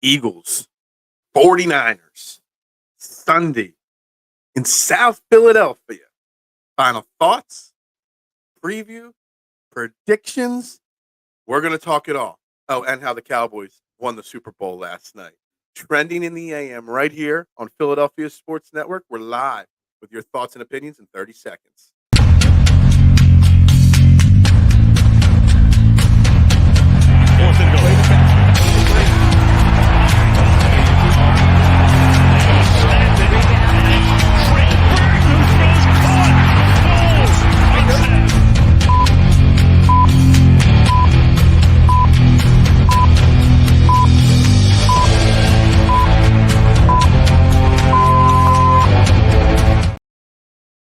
Eagles, 49ers, Sunday in South Philadelphia. Final thoughts, preview, predictions. We're going to talk it all. Oh, and how the Cowboys won the Super Bowl last night. Trending in the AM right here on Philadelphia Sports Network. We're live with your thoughts and opinions in 30 seconds. Fourth and goal.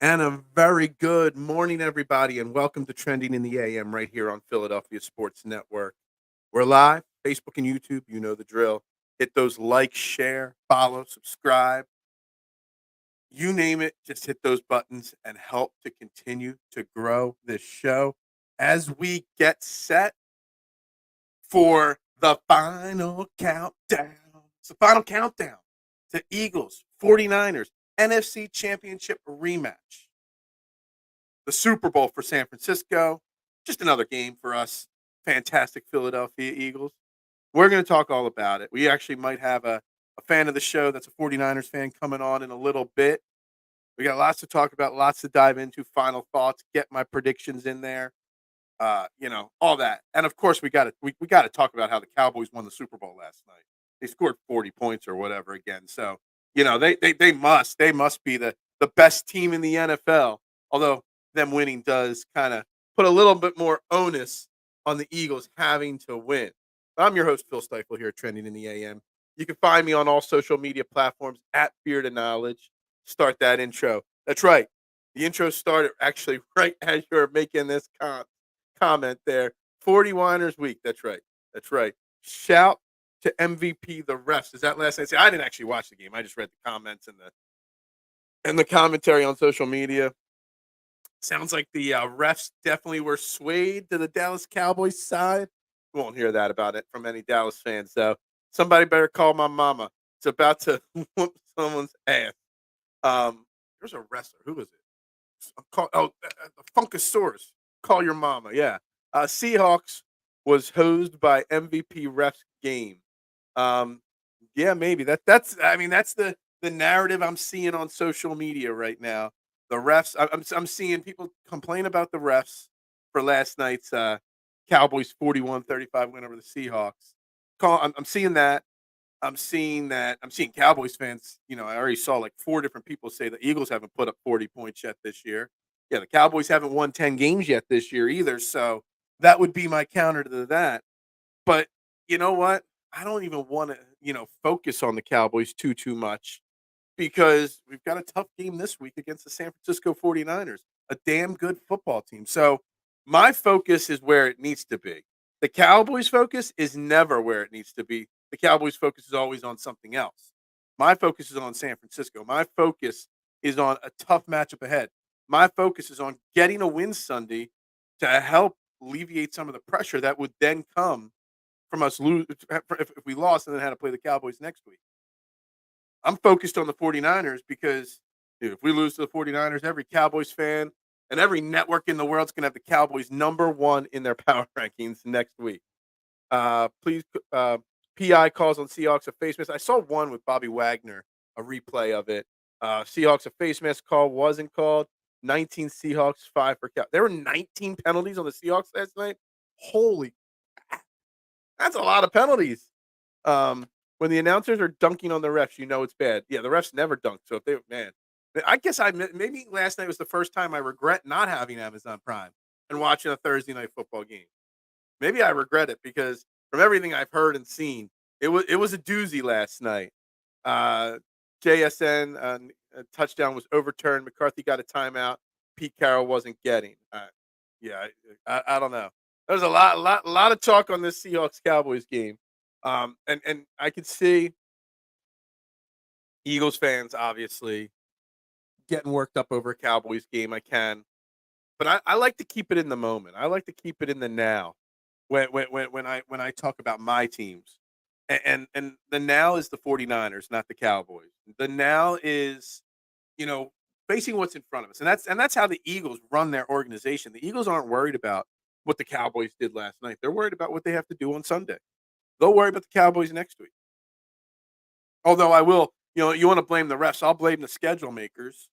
And a very good morning, everybody, and welcome to Trending in the AM right here on Philadelphia Sports Network. We're live, Facebook and YouTube. You know the drill. Hit those like, share, follow, subscribe. You name it, just hit those buttons and help to continue to grow this show as we get set for the final countdown. It's the final countdown to Eagles, 49ers, NFC Championship rematch. The Super Bowl for San Francisco. Just another game for us fantastic Philadelphia Eagles. We're going to talk all about it. We actually might have a fan of the show that's a 49ers fan coming on in a little bit. We got lots to talk about, lots to dive into, final thoughts, get my predictions in there, all that. And of course, we got to talk about how the Cowboys won the Super Bowl last night. They scored 40 points or whatever again. So, they must be the best team in the NFL. Although them winning does kind of put a little bit more onus on the Eagles having to win. I'm your host, Phil Stiefel, here at Trending in the AM. You can find me on all social media platforms at Beard of Knowledge. Start that intro. That's right. The intro started actually right as you're making this comment there. 49ers week. That's right. Shout to MVP the refs. Is that last night? I didn't actually watch the game. I just read the comments and the commentary on social media. Sounds like the refs definitely were swayed to the Dallas Cowboys side. We won't hear that about it from any Dallas fans, though. Somebody better call my mama. It's about to whoop someone's ass. There's a wrestler. Who was it? The Funkasaurus. Call your mama. Yeah. Seahawks was hosed by MVP refs game. Yeah, maybe that's the narrative I'm seeing on social media right now. The refs, I'm seeing people complain about the refs for last night's Cowboys 41-35 win over the Seahawks. I'm seeing that. I'm seeing Cowboys fans. I already saw like 4 different people say the Eagles haven't put up 40 points yet this year. Yeah, the Cowboys haven't won 10 games yet this year either. So that would be my counter to that. But you know what? I don't even want to, focus on the Cowboys too much because we've got a tough game this week against the San Francisco 49ers, a damn good football team. So my focus is where it needs to be. The Cowboys' focus is never where it needs to be. The Cowboys' focus is always on something else. My focus is on San Francisco. My focus is on a tough matchup ahead. My focus is on getting a win Sunday to help alleviate some of the pressure that would then come from us lose if we lost and then had to play the Cowboys next week. I'm focused on the 49ers because if we lose to the 49ers, every Cowboys fan and every network in the world is going to have the Cowboys number 1 in their power rankings next week. Please, PI calls on Seahawks a face mask. I saw one with Bobby Wagner, a replay of it. Seahawks a face mask call wasn't called. 19 Seahawks, 5 for Cow. There were 19 penalties on the Seahawks last night. Holy, that's a lot of penalties. When the announcers are dunking on the refs, it's bad. Yeah, the refs never dunk. So I guess maybe last night was the first time I regret not having Amazon Prime and watching a Thursday night football game. Maybe I regret it because from everything I've heard and seen, it was a doozy last night. JSN a touchdown was overturned. McCarthy got a timeout. Pete Carroll wasn't getting. I don't know. There's a lot of talk on this Seahawks Cowboys game. And I could see Eagles fans obviously getting worked up over a Cowboys game. I can, but I like to keep it in the moment. I like to keep it in the now. When I talk about my teams, And the now is the 49ers, not the Cowboys. The now is, facing what's in front of us. And that's how the Eagles run their organization. The Eagles aren't worried about what the Cowboys did last night. They're worried about what they have to do on Sunday. They'll worry about the Cowboys next week. Although I will, you want to blame the refs. I'll blame the schedule makers,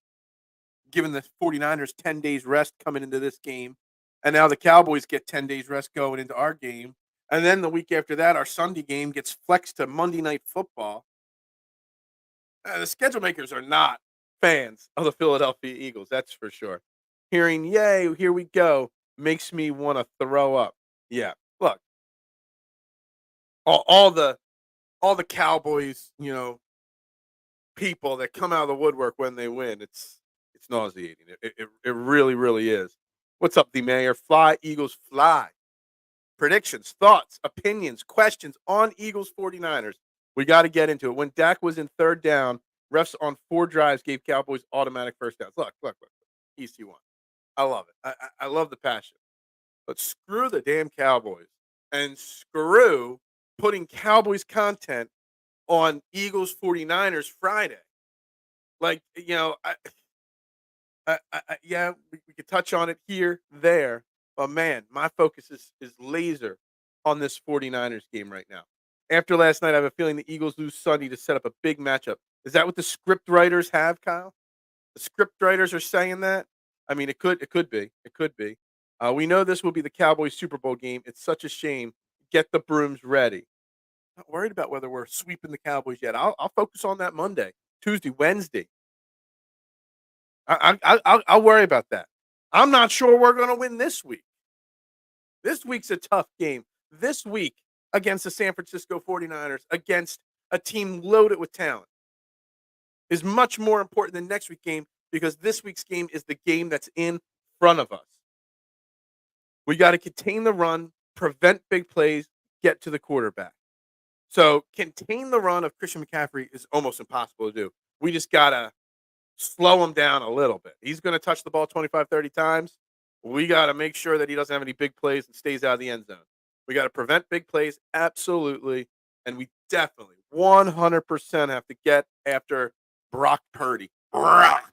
giving the 49ers 10 days rest coming into this game. And now the Cowboys get 10 days rest going into our game. And then the week after that, our Sunday game gets flexed to Monday Night Football. The schedule makers are not fans of the Philadelphia Eagles, that's for sure. Hearing, yay, here we go, makes me want to throw up. Yeah. Look, all the Cowboys, people that come out of the woodwork when they win, it's nauseating. It really, really is. What's up, the mayor? Fly, Eagles, fly. Predictions, thoughts, opinions, questions on Eagles 49ers. We got to get into it. When Dak was in third down, refs on 4 drives gave Cowboys automatic first downs. Look. Easy one. I love it. I love the passion. But screw the damn Cowboys and screw putting Cowboys content on Eagles 49ers Friday. Like, yeah, we could touch on it here, there. But man, my focus is laser on this 49ers game right now. After last night, I have a feeling the Eagles lose Sunday to set up a big matchup. Is that what the script writers have, Kyle? The script writers are saying that? I mean, it could be. It could be. We know this will be the Cowboys Super Bowl game. It's such a shame. Get the brooms ready. Not worried about whether we're sweeping the Cowboys yet. I'll focus on that Monday, Tuesday, Wednesday. I'll worry about that. I'm not sure we're going to win this week. This week's a tough game. This week against the San Francisco 49ers, against a team loaded with talent, is much more important than next week's game because this week's game is the game that's in front of us. We got to contain the run, prevent big plays, get to the quarterback. So contain the run of Christian McCaffrey is almost impossible to do. We just got to slow him down a little bit. He's going to touch the ball 25, 30 times. We got to make sure that he doesn't have any big plays and stays out of the end zone. We got to prevent big plays, absolutely. And we definitely 100% have to get after Brock Purdy. Brock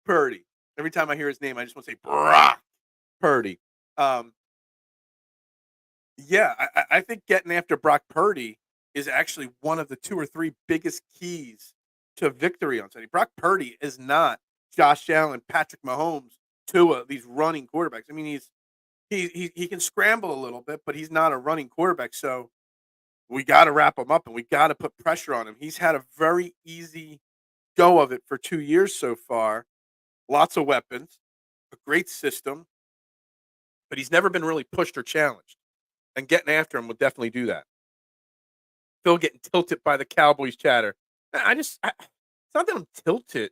Purdy. Every time I hear his name, I just want to say Brock Purdy. Yeah, I think getting after Brock Purdy is actually one of the 2 or 3 biggest keys to victory on Sunday. Brock Purdy is not Josh Allen, Patrick Mahomes, Tua, these running quarterbacks. I mean, he can scramble a little bit, but he's not a running quarterback. So we got to wrap him up and we got to put pressure on him. He's had a very easy go of it for 2 years so far. Lots of weapons, a great system, but he's never been really pushed or challenged. And getting after him will definitely do that. Phil getting tilted by the Cowboys chatter. It's not that I'm tilted,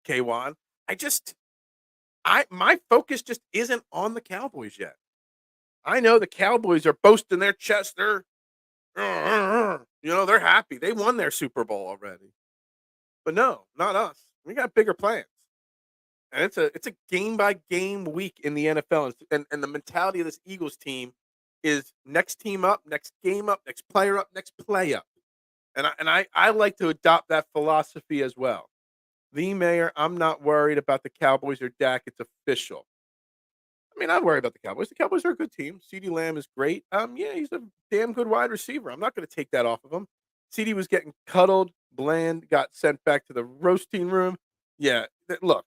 K1. My focus just isn't on the Cowboys yet. I know the Cowboys are boasting their chest. They're happy. They won their Super Bowl already. But no, not us. We got bigger plans. And it's a game by game week in the NFL. And the mentality of this Eagles team is next team up, next game up, next player up, next play up. And I like to adopt that philosophy as well. The mayor, I'm not worried about the Cowboys or Dak. It's official. I mean, I worry about the Cowboys. The Cowboys are a good team. CeeDee Lamb is great. Yeah, he's a damn good wide receiver. I'm not going to take that off of him. CeeDee was getting cuddled, bland, got sent back to the roasting room. Yeah, look,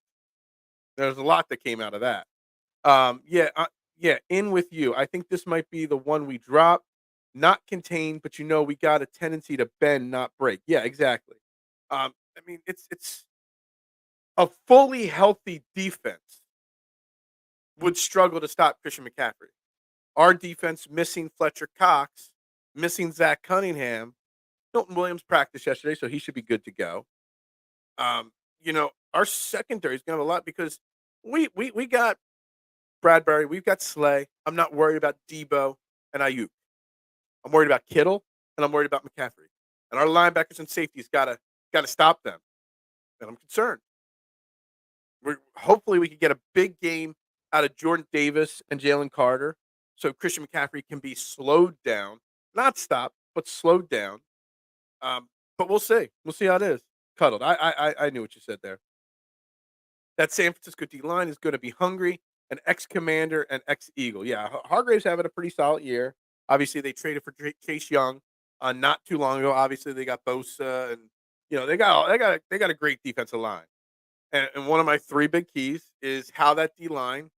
there's a lot that came out of that. In with you. I think this might be the one we drop. Not contained, but we got a tendency to bend, not break. Yeah, exactly. I mean, it's a fully healthy defense would struggle to stop Christian McCaffrey. Our defense missing Fletcher Cox, missing Zach Cunningham. Milton Williams practiced yesterday, so he should be good to go. Our secondary is going to have a lot because we got Bradbury, we've got Slay. I'm not worried about Debo and Ayuk. I'm worried about Kittle, and I'm worried about McCaffrey. And our linebackers and safeties gotta stop them. And I'm concerned. Hopefully we can get a big game out of Jordan Davis and Jalen Carter, so Christian McCaffrey can be slowed down, not stopped, but slowed down. But we'll see. We'll see how it is. Cuddled. I knew what you said there. That San Francisco D line is going to be hungry. An ex Commander and ex Eagle. Yeah, Hargrave's having a pretty solid year. Obviously, they traded for Chase Young not too long ago. Obviously, they got Bosa, and they got a great defensive line. And one of my three big keys is how that D line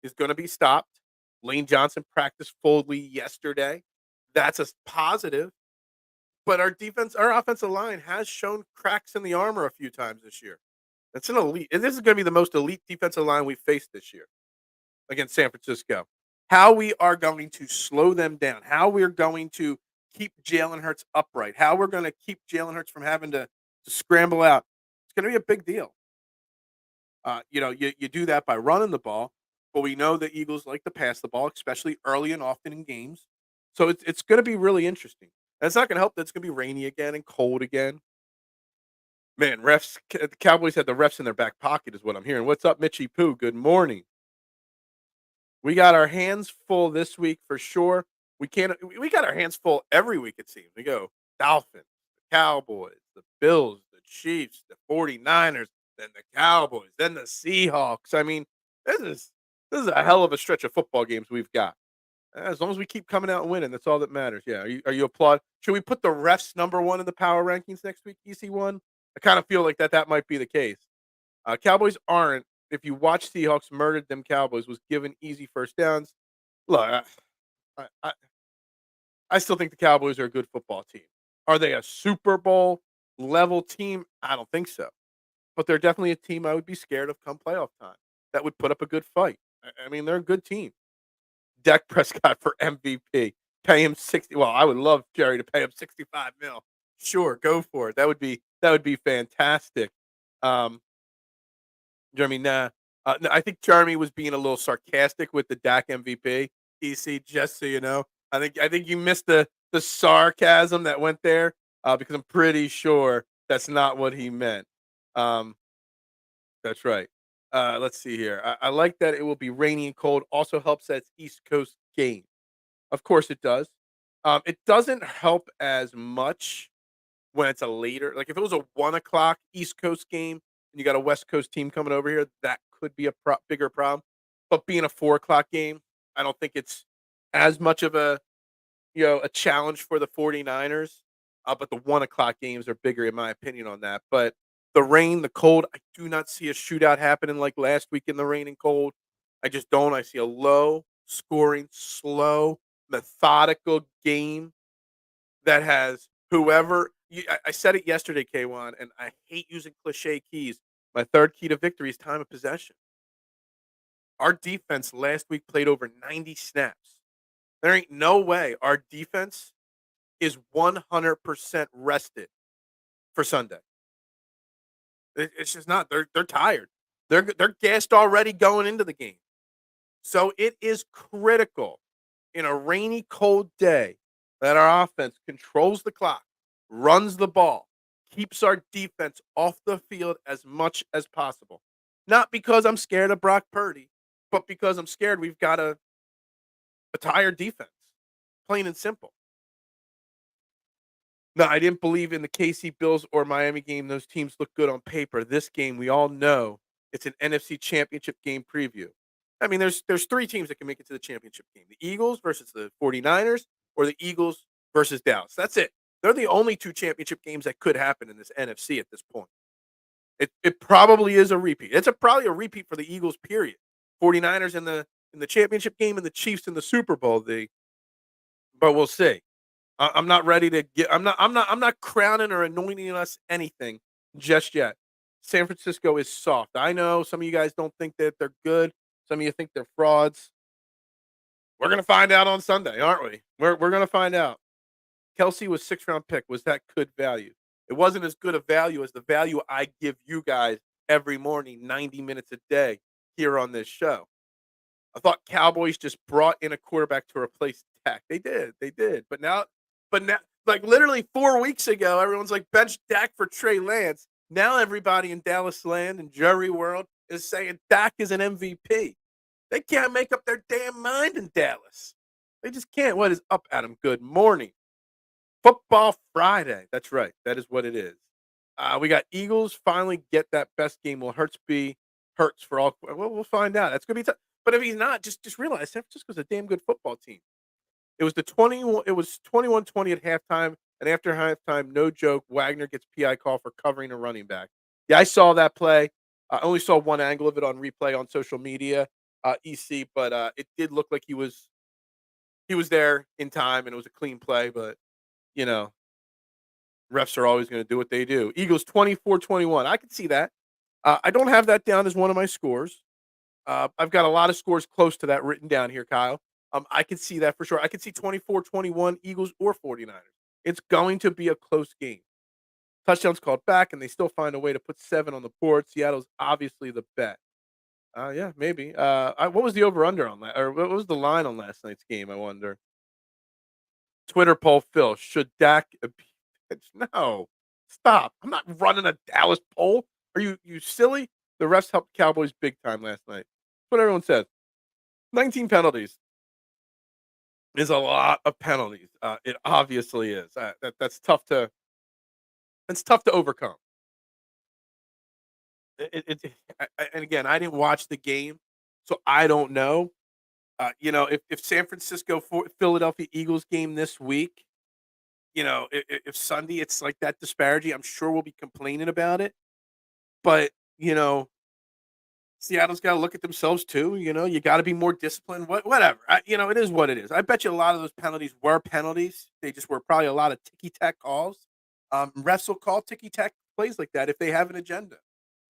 is going to be stopped. Lane Johnson practiced fully yesterday. That's a positive. But our offensive line has shown cracks in the armor a few times this year. That's an elite. And this is going to be the most elite defensive line we've faced this year against San Francisco. How we are going to slow them down, how we're going to keep Jalen Hurts upright, how we're going to keep Jalen Hurts from having to scramble out. It's going to be a big deal. You do that by running the ball, but we know the Eagles like to pass the ball, especially early and often in games. So it's going to be really interesting. And it's not going to help that it's going to be rainy again and cold again. Man, the Cowboys had the refs in their back pocket, is what I'm hearing. What's up, Mitchy Poo? Good morning. We got our hands full this week for sure. We got our hands full every week, it seems. We go Dolphins, the Cowboys, the Bills, the Chiefs, the 49ers, then the Cowboys, then the Seahawks. I mean, this is this is a hell of a stretch of football games we've got. As long as we keep coming out and winning, that's all that matters. Yeah. Are you applaud? Should we put the refs number one in the power rankings next week? EC1? I kind of feel like that might be the case. Cowboys aren't. If you watch Seahawks murdered them Cowboys was given easy first downs. Look, I, I, I still think the Cowboys are a good football team. Are they a Super Bowl level team? I don't think so. But they're definitely a team I would be scared of come playoff time. That would put up a good fight. I mean, they're a good team. Dak Prescott for MVP. Pay him 60. Well, I would love Jerry to pay him 65 mil. Sure, go for it. That would be fantastic. Um, Jeremy, nah. No, I think Jeremy was being a little sarcastic with the Dak MVP. EC, just so you know, I think you missed the sarcasm that went there because I'm pretty sure that's not what he meant. Um, that's right. Let's see here. I like that it will be rainy and cold. Also helps that it's East Coast game. Of course, it does. It doesn't help as much when it's a later, like if it was a 1 o'clock East Coast game and you got a West Coast team coming over here, that could be a bigger problem. But being a 4 o'clock game, I don't think it's as much of a challenge for the 49ers. But the 1 o'clock games are bigger, in my opinion, on that. But the rain, the cold, I do not see a shootout happening like last week in the rain and cold. I just don't. I see a low scoring, slow, methodical game that has whoever I said it yesterday, K1, and I hate using cliche keys. My third key to victory is time of possession. Our defense last week played over 90 snaps. There ain't no way our defense is 100% rested for Sunday. It's just not. They're tired. They're gassed already going into the game. So it is critical in a rainy, cold day that our offense controls the clock, runs the ball, keeps our defense off the field as much as possible. Not because I'm scared of Brock Purdy, but because I'm scared we've got a tired defense. Plain and simple. No, I didn't believe in the KC Bills or Miami game. Those teams look good on paper. This game, we all know it's an NFC Championship game preview. I mean, there's three teams that can make it to the championship game. The Eagles versus the 49ers or the Eagles versus Dallas. That's it. They're the only two championship games that could happen in this NFC at this point. It probably is a repeat. Probably a repeat for the Eagles, period. 49ers in the championship game and the Chiefs in the Super Bowl. But we'll see. I'm not ready to get. I'm not crowning or anointing us anything just yet. San Francisco is soft. I know some of you guys don't think that they're good. Some of you think they're frauds. We're gonna find out on Sunday, aren't we? We're gonna find out. Kelsey was 6th round pick. Was that good value? It wasn't as good a value as the value I give you guys every morning, 90 minutes a day here on this show. I thought Cowboys just brought in a quarterback to replace Dak. They did. But now, like literally 4 weeks ago, everyone's like bench Dak for Trey Lance. Now everybody in Dallas land and Jerry world is saying Dak is an MVP. They can't make up their damn mind in Dallas. They just can't. What is up, Adam? Good morning. Football Friday. That's right. That is what it is. We got Eagles finally get that best game. Will Hurts be Hurts for all? Well, we'll find out. That's gonna be tough. But if he's not, just realize San Francisco's a damn good football team. It was the 21. It was 21-20 at halftime, and after halftime, no joke, Wagner gets PI call for covering a running back. Yeah, I saw that play. I only saw one angle of it on replay on social media, EC, but it did look like he was there in time, and it was a clean play. But you know, refs are always going to do what they do. Eagles 24-21. I can see that. I don't have that down as one of my scores. I've got a lot of scores close to that written down here, Kyle. I can see that for sure. I can see 24-21 Eagles or 49ers. It's going to be a close game. Touchdowns called back, and they still find a way to put 7 on the board. Seattle's obviously the bet. Yeah, maybe. What was the over/under on that? Or what was the line on last night's game, I wonder? Twitter poll, Phil. Should Dak be benched? No. Stop. I'm not running a Dallas poll. Are you silly? The refs helped Cowboys big time last night. That's what everyone says. 19 penalties is a lot of penalties. It obviously is. That's tough to overcome. And again, I didn't watch the game, so I don't know. If San Francisco Philadelphia Eagles game this week, if Sunday it's like that disparity, I'm sure we'll be complaining about it. But Seattle's got to look at themselves too. You got to be more disciplined. Whatever. It is what it is. I bet you a lot of those penalties were penalties. They just were probably a lot of ticky tack calls. Refs will call ticky tack plays like that if they have an agenda.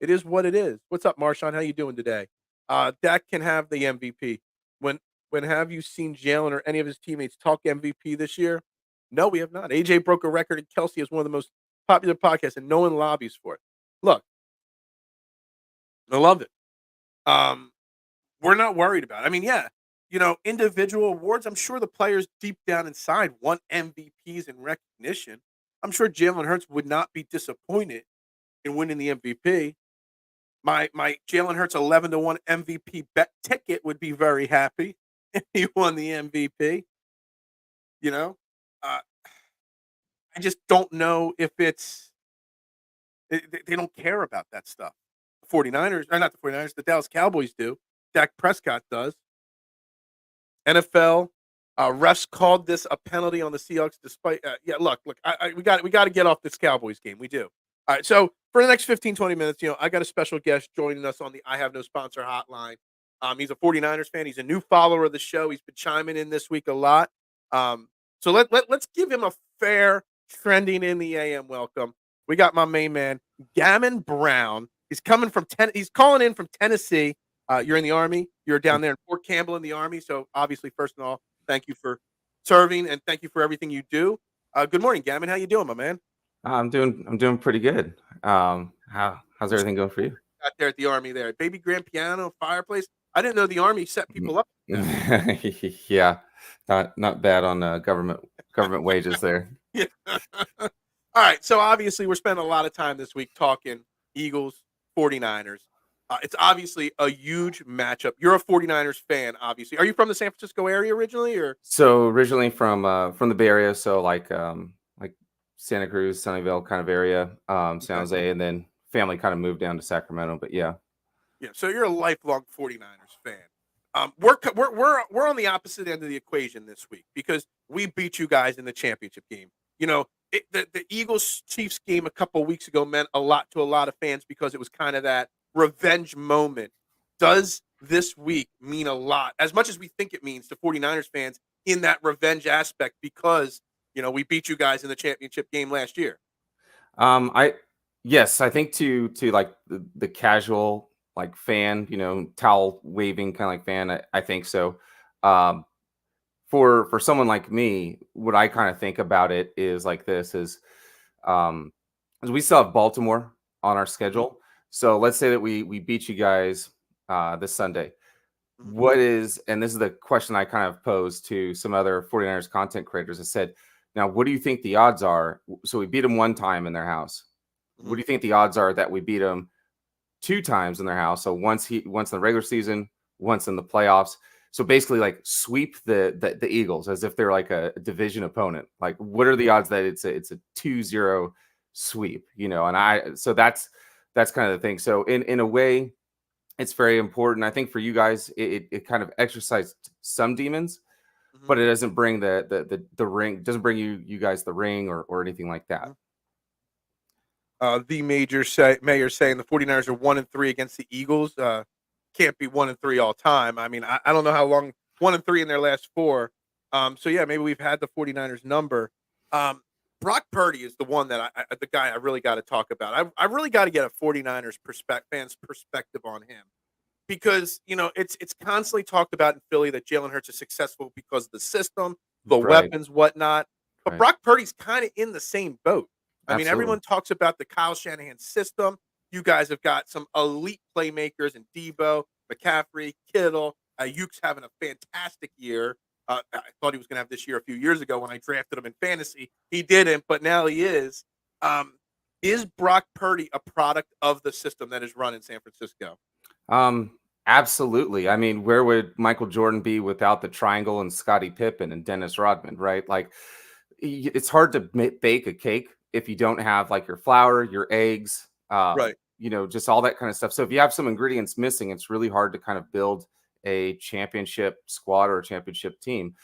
It is what it is. What's up, Marshawn? How you doing today? Dak can have the MVP. When have you seen Jalen or any of his teammates talk MVP this year? No, we have not. AJ broke a record, and Kelsey is one of the most popular podcasts, and no one lobbies for it. Look, I love it. We're not worried about it. I mean, yeah, individual awards, I'm sure the players deep down inside want MVPs and recognition. I'm sure Jalen Hurts would not be disappointed in winning the MVP. My Jalen Hurts 11-1 MVP bet ticket would be very happy if he won the MVP. I just don't know if they don't care about that stuff. 49ers, or not the 49ers, the Dallas Cowboys do. Dak Prescott does. NFL refs called this a penalty on the Seahawks. Despite, look, we got to get off this Cowboys game. We do. All right, so for the next 15, 20 minutes, I got a special guest joining us on the I Have No Sponsor hotline. He's a 49ers fan. He's a new follower of the show. He's been chiming in this week a lot. So let's give him a fair trending in the AM welcome. We got my main man, Gammon Brown. He's coming from He's calling in from Tennessee. You're in the Army. You're down there in Fort Campbell in the Army. So obviously, first of all, thank you for serving and thank you for everything you do. Good morning, Gammon. How you doing, my man? I'm doing pretty good. How's everything going for you? Out there at the Army there. Baby grand piano, fireplace. I didn't know the Army set people up. Yeah, not bad on government wages there. Yeah. All right. So obviously we're spending a lot of time this week talking Eagles, 49ers. It's obviously a huge matchup. You're a 49ers fan, obviously. Are you from the San Francisco area originally, or? So originally from the Bay Area, so like Santa Cruz, Sunnyvale kind of area, San Jose, and then family kind of moved down to Sacramento. But yeah. So you're a lifelong 49ers fan. We're on the opposite end of the equation this week because we beat you guys in the championship game. The Eagles Chiefs game a couple of weeks ago meant a lot to a lot of fans because it was kind of that revenge moment. Does this week mean a lot, as much as we think it means to 49ers fans in that revenge aspect because we beat you guys in the championship game last year? I think to like the casual like fan, towel waving kind of like fan, I think so. For someone like me, what I kind of think about it is like this is we still have Baltimore on our schedule. So let's say that we beat you guys this Sunday. What is, and this is the question I kind of posed to some other 49ers content creators. I said, now, what do you think the odds are? So we beat them one time in their house. What do you think the odds are that we beat them 2 times in their house? So once in the regular season, once in the playoffs. So basically, like sweep the Eagles as if they're like a division opponent. Like, what are the odds that it's a 2-0 sweep? And so that's kind of the thing. So in a way, it's very important. I think for you guys, it kind of exercised some demons, Mhm. but it doesn't bring the ring. Doesn't bring you guys the ring or anything like that. The mayor saying the 49ers are 1-3 against the Eagles. Can't be 1-3 all time. I mean, I don't know how long 1-3 in their last four. So yeah, maybe we've had the 49ers number. Um, Brock Purdy is the one that the guy I really got to talk about. I really got to get a 49ers fans perspective on him because it's constantly talked about in Philly that Jalen Hurts is successful because of the system, the Right. weapons, whatnot. But Right. Brock Purdy's kind of in the same boat. I mean, Absolutely. everyone talks about the Kyle Shanahan system. You guys have got some elite playmakers in Debo, McCaffrey, Kittle. Ayuk's having a fantastic year. I thought he was going to have this year a few years ago when I drafted him in fantasy. He didn't, but now he is. Is Brock Purdy a product of the system that is run in San Francisco? Absolutely. I mean, where would Michael Jordan be without the triangle and Scottie Pippen and Dennis Rodman, right? Like, it's hard to bake a cake if you don't have like your flour, your eggs, Right. just all that kind of stuff. So if you have some ingredients missing, it's really hard to kind of build a championship squad or a championship team.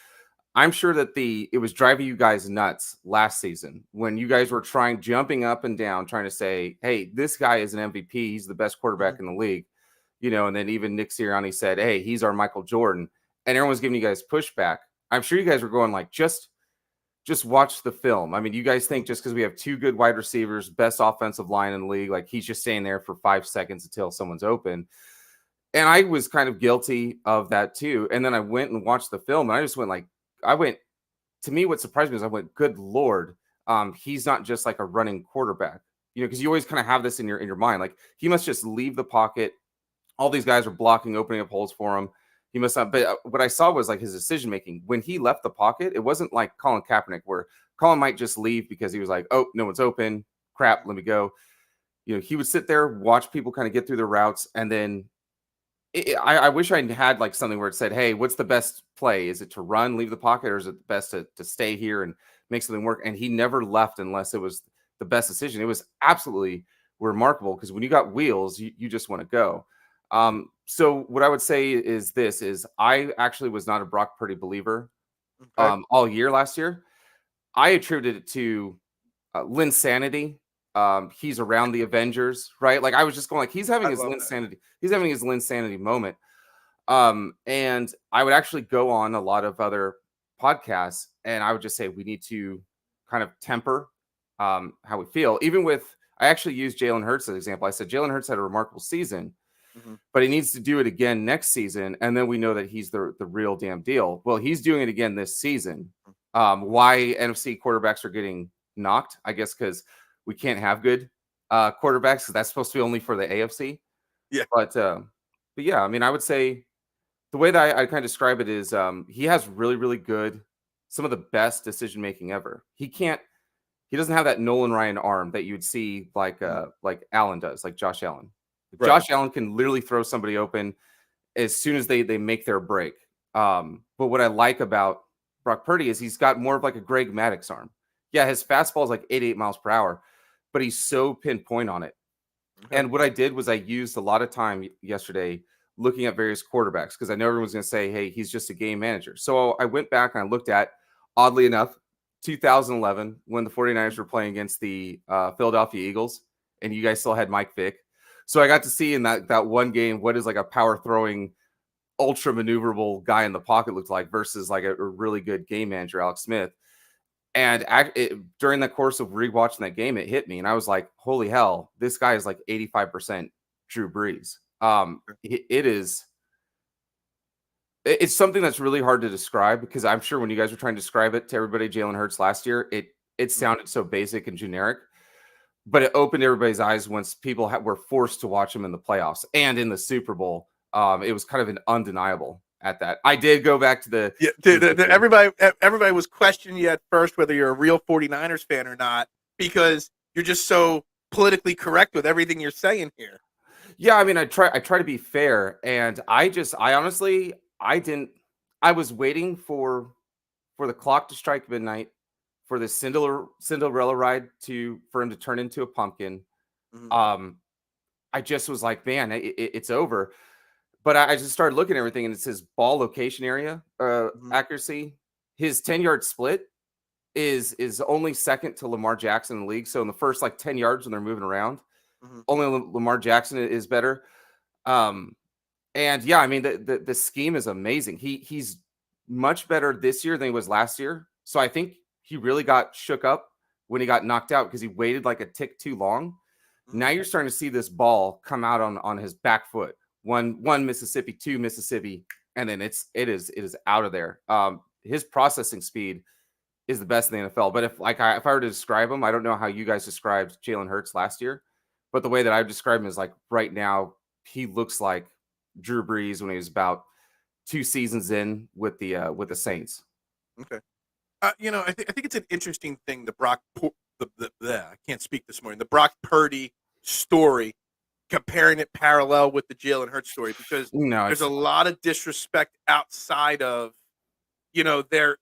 I'm sure that it was driving you guys nuts last season when you guys were jumping up and down, trying to say, "Hey, this guy is an MVP. He's the best quarterback Mhm. in the league." And then even Nick Sirianni said, "Hey, he's our Michael Jordan," and everyone's giving you guys pushback. I'm sure you guys were going like, just watch the film. I mean, you guys think just because we have two good wide receivers, best offensive line in the league, like he's just staying there for 5 seconds until someone's open. And I was kind of guilty of that too. And then I went and watched the film, and I just went like, I went. To me, what surprised me is I went, "Good Lord, he's not just like a running quarterback." Because you always kind of have this in your mind, like he must just leave the pocket. All these guys are blocking, opening up holes for him. He must not. But what I saw was like his decision making when he left the pocket. It wasn't like Colin Kaepernick, where Colin might just leave because he was like, "Oh, no one's open. Crap, let me go." He would sit there, watch people kind of get through their routes, and then I wish I had like something where it said, "Hey, what's the best play? Is it to run, leave the pocket, or is it best to stay here and make something work?" And he never left unless it was the best decision. It was absolutely remarkable because when you got wheels, you just want to go. So what I would say is this: is I actually was not a Brock Purdy believer Okay. all year last year. I attributed it to Linsanity. He's around the Avengers, right? Like I was just going like he's having I his love that. Linsanity. He's having his Linsanity moment. And I would actually go on a lot of other podcasts and I would just say we need to kind of temper how we feel. Even with I actually used Jalen Hurts as an example. I said Jalen Hurts had a remarkable season, Mhm. but he needs to do it again next season, and then we know that he's the real damn deal. Well, he's doing it again this season. Why NFC quarterbacks are getting knocked? I guess because we can't have good quarterbacks. That's supposed to be only for the AFC. Yeah. But yeah, I mean, I would say the way that I kind of describe it is he has really, really good, some of the best decision making ever. He doesn't have that Nolan Ryan arm that you would see Mhm. like Allen does, like Josh Allen. Right. Josh Allen can literally throw somebody open as soon as they make their break. But what I like about Brock Purdy is he's got more of like a Greg Maddux arm. Yeah, his fastball is like 88 miles per hour, but he's so pinpoint on it. Okay. And what I did was I used a lot of time yesterday looking at various quarterbacks because I know everyone's going to say, "Hey, he's just a game manager." So I went back and I looked at, oddly enough, 2011 when the 49ers were playing against the Philadelphia Eagles, and you guys still had Mike Vick. So I got to see in that one game what is like a power throwing, ultra maneuverable guy in the pocket looked like versus like a really good game manager, Alex Smith. And during the course of rewatching that game, it hit me, and I was like, "Holy hell, this guy is like 85% Drew Brees." It's something that's really hard to describe because I'm sure when you guys were trying to describe it to everybody, Jalen Hurts last year, it Mhm. sounded so basic and generic, but it opened everybody's eyes once people were forced to watch him in the playoffs and in the Super Bowl. It was kind of an undeniable at that. I did go back to Yeah, the, dude, the film. everybody was questioning you at first whether you're a real 49ers fan or not because you're just so politically correct with everything you're saying here. Yeah, I mean, I try to be fair, and I honestly, I didn't. I was waiting for the clock to strike midnight, for the Cinderella ride for him to turn into a pumpkin. Mhm, Um, I just was like, man, it's over. But I just started looking at everything, and it says ball location area mhm, accuracy. His 10-yard split is only second to Lamar Jackson in the league. So in the first like 10 yards when they're moving around, mhm, only Lamar Jackson is better. Um, and yeah, I mean the scheme is amazing. He's much better this year than he was last year. So I think he really got shook up when he got knocked out because he waited like a tick too long. mhm. Now you're starting to see this ball come out on his back foot. One Mississippi, two Mississippi, and then it is out of there. His processing speed is the best in the NFL. But if I were to describe him, I don't know how you guys described Jalen Hurts last year, but the way that I describe him is like right now he looks like Drew Brees when he was about 2 seasons in with the Saints. Okay. I think it's an interesting thing. I can't speak this morning. The Brock Purdy story, comparing it parallel with the Jalen Hurts story, because No, there's it's a lot of disrespect outside of their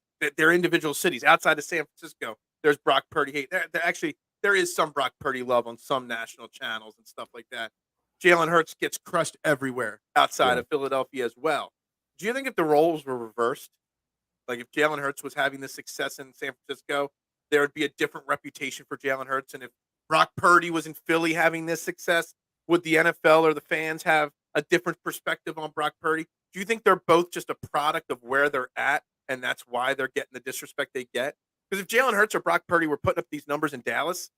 individual cities. Outside of San Francisco, there's Brock Purdy hate. There is some Brock Purdy love on some national channels and stuff like that. Jalen Hurts gets crushed everywhere outside yeah. of Philadelphia as well. Do you think if the roles were reversed, like if Jalen Hurts was having this success in San Francisco, there would be a different reputation for Jalen Hurts? And if Brock Purdy was in Philly having this success, would the NFL or the fans have a different perspective on Brock Purdy? Do you think they're both just a product of where they're at, and that's why they're getting the disrespect they get? Because if Jalen Hurts or Brock Purdy were putting up these numbers in Dallas,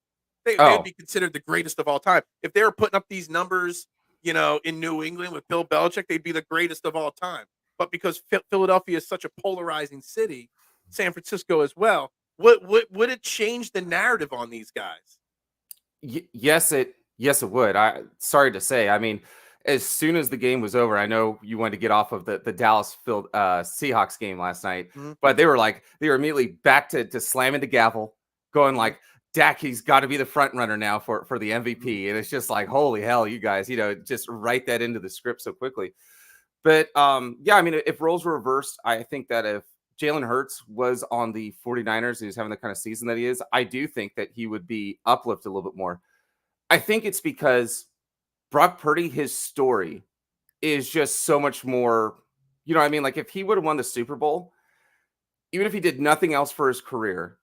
they would Oh, be considered the greatest of all time. If they were putting up these numbers, in New England with Bill Belichick, they'd be the greatest of all time. But because Philadelphia is such a polarizing city, San Francisco as well, would it change the narrative on these guys? yes it would. I sorry to say. I mean, as soon as the game was over, I know you wanted to get off of the Dallas Seahawks game last night, Mhm, but they were immediately back to slamming the gavel, going mhm, like, Dak, he's got to be the front runner now for the mhm. MVP. And it's just like, holy hell, you guys, just write that into the script so quickly. But yeah, I mean, if roles were reversed, I think that if Jalen Hurts was on the 49ers and he's having the kind of season that he is, I do think that he would be uplifted a little bit more. I think it's because Brock Purdy, his story is just so much more, you know what I mean? Like if he would have won the Super Bowl, even if he did nothing else for his career,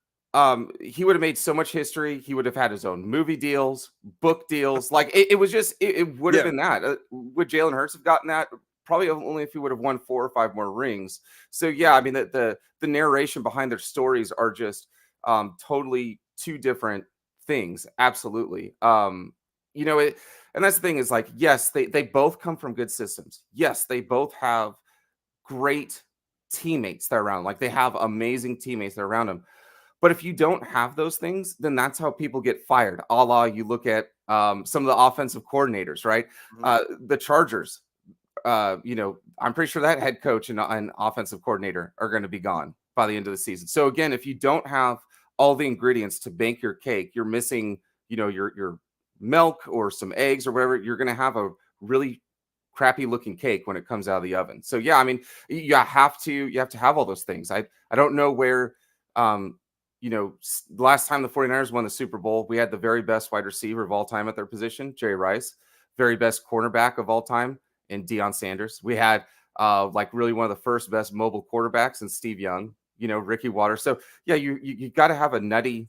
he would have made so much history. He would have had his own movie deals, book deals. Like it was just, it would have Yeah. been that. Would Jalen Hurts have gotten that? Probably only if he would have won 4 or 5 more rings. So yeah, I mean the narration behind their stories are just totally two different things. Absolutely. And that's the thing is like, yes, they both come from good systems. Yes, they both have great teammates that are around. Like they have amazing teammates that are around them. But if you don't have those things, then that's how people get fired. A la you look at some of the offensive coordinators, right? Mhm. The Chargers. I'm pretty sure that head coach and offensive coordinator are going to be gone by the end of the season. So again, if you don't have all the ingredients to bake your cake, you're missing, your milk or some eggs or whatever. You're going to have a really crappy looking cake when it comes out of the oven. So yeah, I mean, you have to have all those things. I don't know where the last time the 49ers won the Super Bowl, we had the very best wide receiver of all time at their position, Jerry Rice, very best cornerback of all time in Deion Sanders. We had like really one of the first best mobile quarterbacks in Steve Young, Ricky Waters. So yeah, you got to have a nutty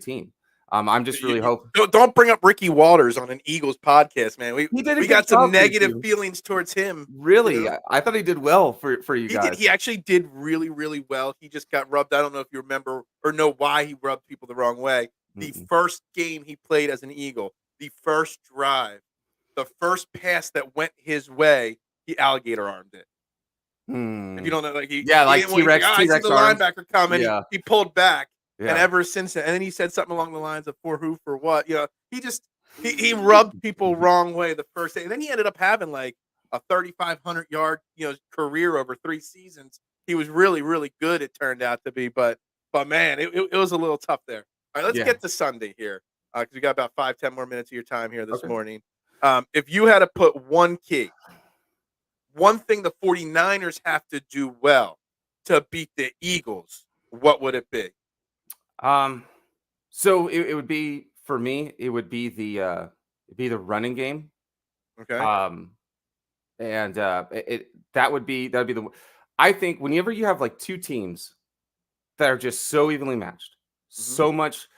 team. I'm just really hoping Don't bring up Ricky Waters on an Eagles podcast, man. We he did a we good got some job for you negative too. feelings towards him. You Really, know, I thought he did well for you he did. guys. He actually did really, really well. He just got rubbed. I don't know if you remember or know why he rubbed people the wrong way. The Mm-mm. first game he played as an Eagle, the first drive, the first pass that went his way, he alligator armed it. If Hmm. you don't know, like Yeah, he like didn't want. He's like, T-Rex, I see T-Rex the arms. linebacker coming. He Yeah, he pulled back, and yeah. ever since then, and then he said something along the lines of "for who, for what." He just he rubbed people wrong way the first day, and then he ended up having like a 3,500 yard career over 3 seasons. He was really really good. It turned out to be, but man, it was a little tough there. All right, let's Yeah. get to Sunday here because we got about 5-10 more minutes of your time here this Okay. morning. If you had to put one key one thing the 49ers have to do well to beat the Eagles, what would it be? Um, so it would be for me. It would be it'd be the running game. Okay. Um, and that would be the. I think whenever you have like two teams that are just so evenly matched, Mhm, so much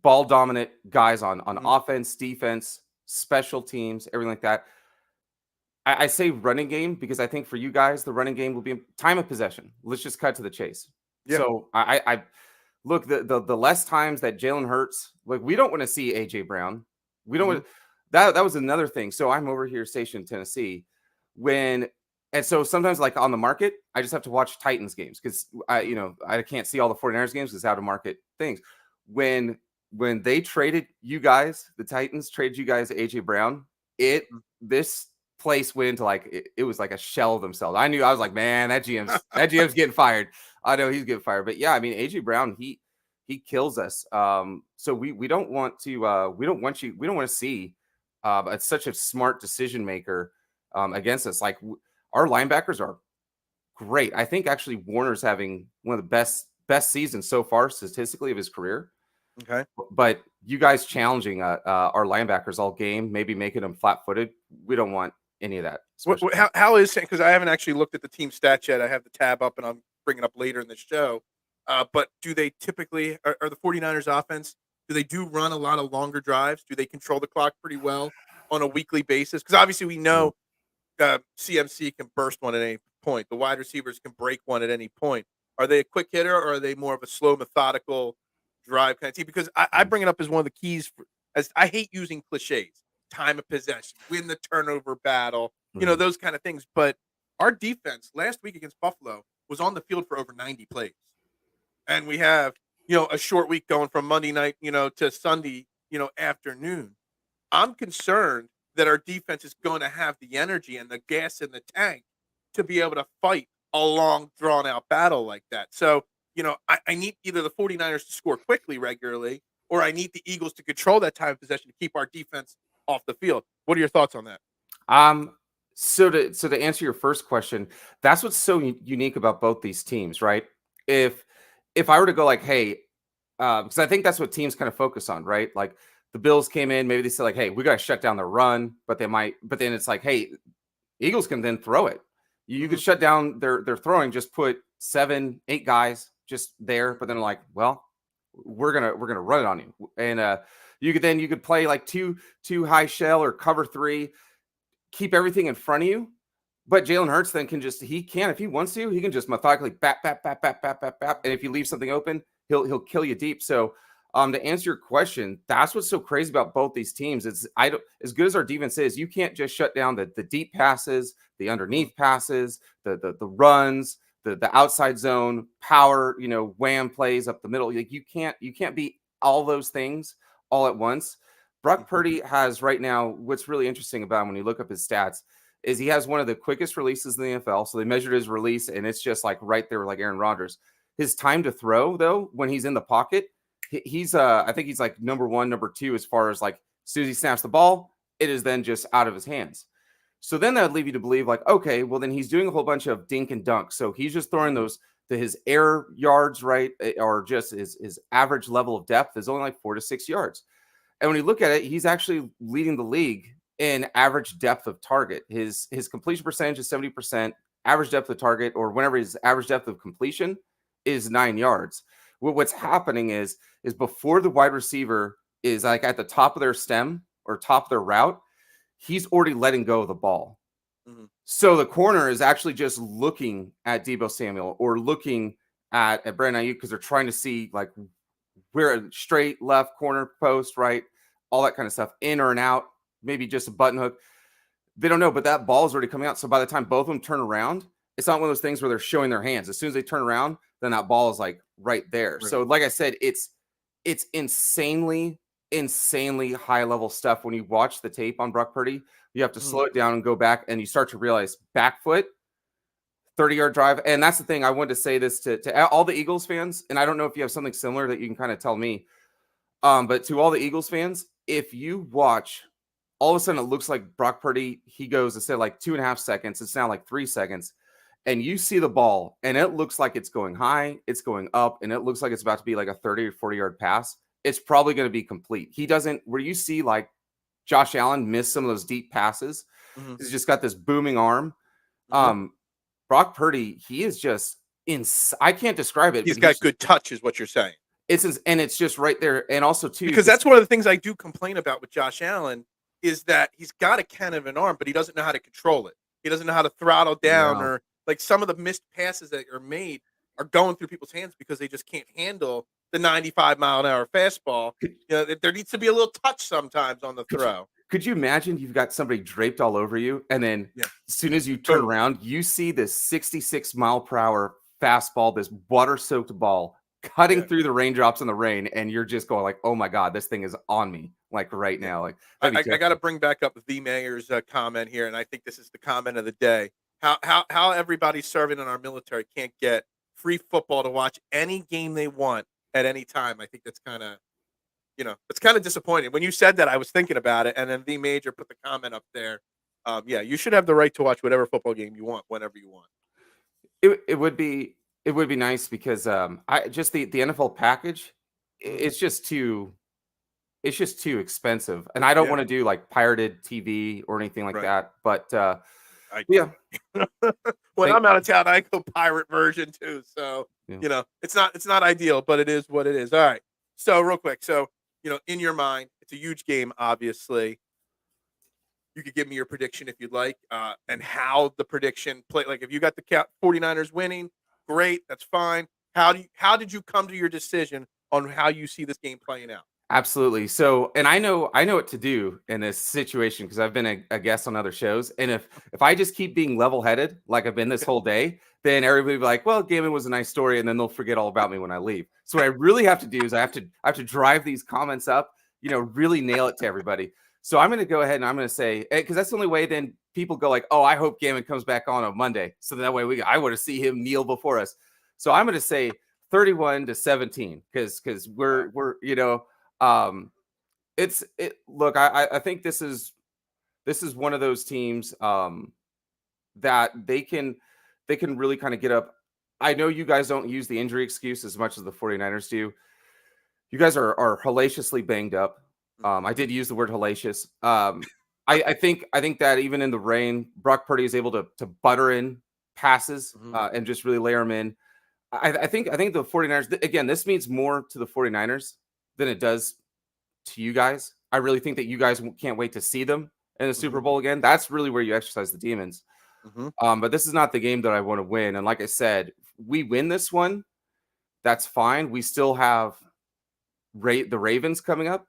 ball dominant guys on mhm, offense, defense, special teams, everything like that. I say running game because I think for you guys, the running game will be time of possession. Let's just cut to the chase. yeah, So I look the less times that Jalen Hurts, like we don't want to see AJ Brown. We don't mhm, want that was another thing. So I'm over here stationed in Tennessee when and so sometimes like on the market, I just have to watch Titans games because mhm, I can't see all the 49ers games because out of market things. When when they traded you guys, the Titans traded you guys AJ Brown, it mhm. this place went into like it was like a shell of themselves. I was like, man, that GM's getting fired. I know he's getting fired. But yeah, I mean, AJ Brown, he kills us. So we don't want to we don't want to see it's such a smart decision maker against us. Like our linebackers are great. I think actually Warner's having one of the best seasons so far statistically of his career. Okay. But you guys challenging our linebackers all game, maybe making them flat-footed. We don't want any of that, What, especially. how is because I haven't actually looked at the team stats yet. I have the tab up and I'll bring it up later in the show. But do they typically are the 49ers offense? Do they do run a lot of longer drives? Do they control the clock pretty well on a weekly basis? Because obviously we Mhm. know CMC can burst one at any point. The wide receivers can break one at any point. Are they a quick hitter or are they more of a slow, methodical drive kind of team? Because I bring it up as one of the keys for, as I hate using cliches, time of possession, win the turnover battle, Mhm. those kind of things. But our defense last week against Buffalo was on the field for over 90 plays. And we have, a short week going from Monday night, to Sunday, afternoon. I'm concerned that our defense is going to have the energy and the gas in the tank to be able to fight a long, drawn out battle like that. So, I need either the 49ers to score quickly regularly, or I need the Eagles to control that time of possession to keep our defense off the field. What are your thoughts on that? Um, so to answer your first question, that's what's so unique about both these teams, right? If if I were to go like, hey, because I think that's what teams kind of focus on, right? Like the Bills came in, maybe they said like, hey, we got to shut down the run, but then it's like, hey, Eagles can then throw it. You Hmm. could shut down their throwing, just put 7, 8 guys just there, but then like, well, we're gonna run it on you, and you could play like two high shell or cover three, keep everything in front of you. But Jalen Hurts then if he wants to, he can just methodically bap. And if you leave something open, he'll kill you deep. So to answer your question, that's what's so crazy about both these teams. It's I don't as good as our defense is, you can't just shut down the deep passes, the underneath passes, the runs, the outside zone, power, wham plays up the middle. Like you can't beat all those things all at once. Brock Hmm. Purdy has right now, what's really interesting about him when you look up his stats is he has one of the quickest releases in the NFL. So they measured his release, and it's just like right there, like Aaron Rodgers. His time to throw, though, when he's in the pocket, he's I think he's like number one, number two, as far as like as soon as he snaps the ball, it is then just out of his hands. So then that would leave you to believe, like, okay, well then he's doing a whole bunch of dink and dunk. So he's just throwing those to his air yards, right, or just his average level of depth is only like 4 to 6 yards. And when you look at it, he's actually leading the league in average depth of target. His completion percentage is 70%. Average depth of target, or whenever his average depth of completion is 9 yards. What's happening is before the wide receiver is like at the top of their stem or top of their route, he's already letting go of the ball. Hmm. So the corner is actually just looking at Debo Samuel or looking at Brandon Ayuk because they're trying to see like we're a straight left corner post, right? All that kind of stuff, in or an out, maybe just a button hook. They don't know, but that ball is already coming out. So by the time both of them turn around, it's not one of those things where they're showing their hands. As soon as they turn around, then that ball is like right there. Right. So like I said, it's insanely high level stuff. When you watch the tape on Brock Purdy, you have to Mhm. slow it down and go back, and you start to realize back foot, 30-yard drive. And that's the thing. I wanted to say this to all the Eagles fans, and I don't know if you have something similar that you can kind of tell me. But to all the Eagles fans, if you watch all of a sudden it looks like Brock Purdy, he goes instead of like 2.5 seconds, it's now like 3 seconds. And you see the ball and it looks like it's going high, it's going up, and it looks like it's about to be like a 30 or 40-yard pass. It's probably going to be complete. He doesn't, where you see like Josh Allen miss some of those deep passes, he's just got this booming arm. Brock Purdy, he is just I can't describe it. He's got good touch, is what you're saying. And it's just right there. And also too, because that's one of the things I do complain about with Josh Allen is that he's got a cannon of an arm, but he doesn't know how to control it. He doesn't know how to throttle down, or like some of the missed passes that are made are going through people's hands because they just can't handle the 95-mile-an-hour fastball. There needs to be a little touch sometimes on the throw. Could you imagine you've got somebody draped all over you, and then as soon as you turn around, you see this 66-mile-per-hour fastball, this water-soaked ball cutting through the raindrops in the rain, and you're just going like, "Oh my god, this thing is on me!" Like right now. Like I got to bring back up the mayor's comment here, and I think this is the comment of the day. How everybody serving in our military can't get free football to watch any game they want at any time. I think that's kind of, it's kind of disappointing. When you said that, I was thinking about it, and then the major put the comment up there. You should have the right to watch whatever football game you want whenever you want. It would be nice because I just the NFL package, it's just too expensive, and I don't want to do like pirated TV or anything like that. But when I'm out of town, I go pirate version too. So it's not ideal, but it is what it is. All right. So real quick, in your mind, it's a huge game. Obviously, you could give me your prediction if you'd like, and how the prediction play. Like if you got the 49ers winning, great, that's fine. How did you come to your decision on how you see this game playing out? Absolutely. So, and I know what to do in this situation because I've been a guest on other shows. And if I just keep being level-headed like I've been this whole day, then everybody will be like, "Well, gaming was a nice story," and then they'll forget all about me when I leave. So what I really have to do is I have to drive these comments up, really nail it to everybody. So I'm going to go ahead and I'm going to say, because that's the only way then people go like, "Oh, I hope Gambit comes back on Monday." So that way I want to see him kneel before us. So I'm going to say 31-17 because we're look, I think this is one of those teams that they can really kind of get up. I know you guys don't use the injury excuse as much as the 49ers do. You guys are hellaciously banged up. I did use the word hellacious. I think that even in the rain, Brock Purdy is able to butter in passes and just really layer them in. I think the 49ers, again, this means more to the 49ers than it does to you guys. I really think that you guys can't wait to see them in the Super Bowl again. That's really where you exercise the demons. But this is not the game that I want to win. And like I said, we win this one, that's fine. We still have the Ravens coming up.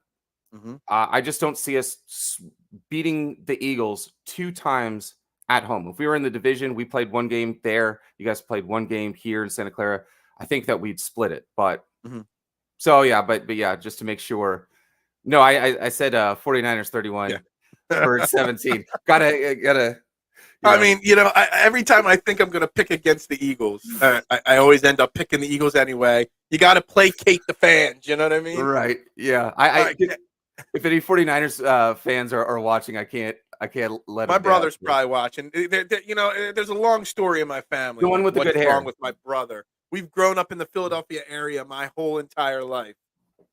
I just don't see us beating the Eagles 2 times at home. If we were in the division, we played one game there. You guys played one game here in Santa Clara. I think that we'd split it. But so yeah, but yeah, just to make sure. No, I said 49ers 31 for 17. Gotta. I mean, every time I think I'm going to pick against the Eagles, I always end up picking the Eagles anyway. You got to placate the fans. You know what I mean? Right. Yeah. If any 49ers fans are watching, I can't let my brother's probably watching. There's a long story in my family. The one with the good hair. Wrong with my brother. We've grown up in the Philadelphia area my whole entire life,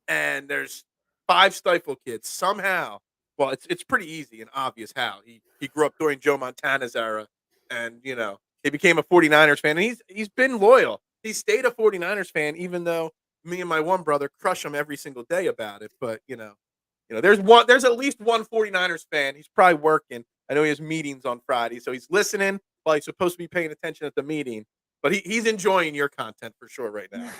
and there's 5 Stiefel kids somehow. Well, it's pretty easy and obvious how he grew up during Joe Montana's era, and he became a 49ers fan, and he's been loyal. He stayed a 49ers fan, even though me and my one brother crush him every single day about it. But there's at least one 49ers fan. He's probably working. I know he has meetings on Friday, so he's listening while he's supposed to be paying attention at the meeting. But he's enjoying your content for sure right now.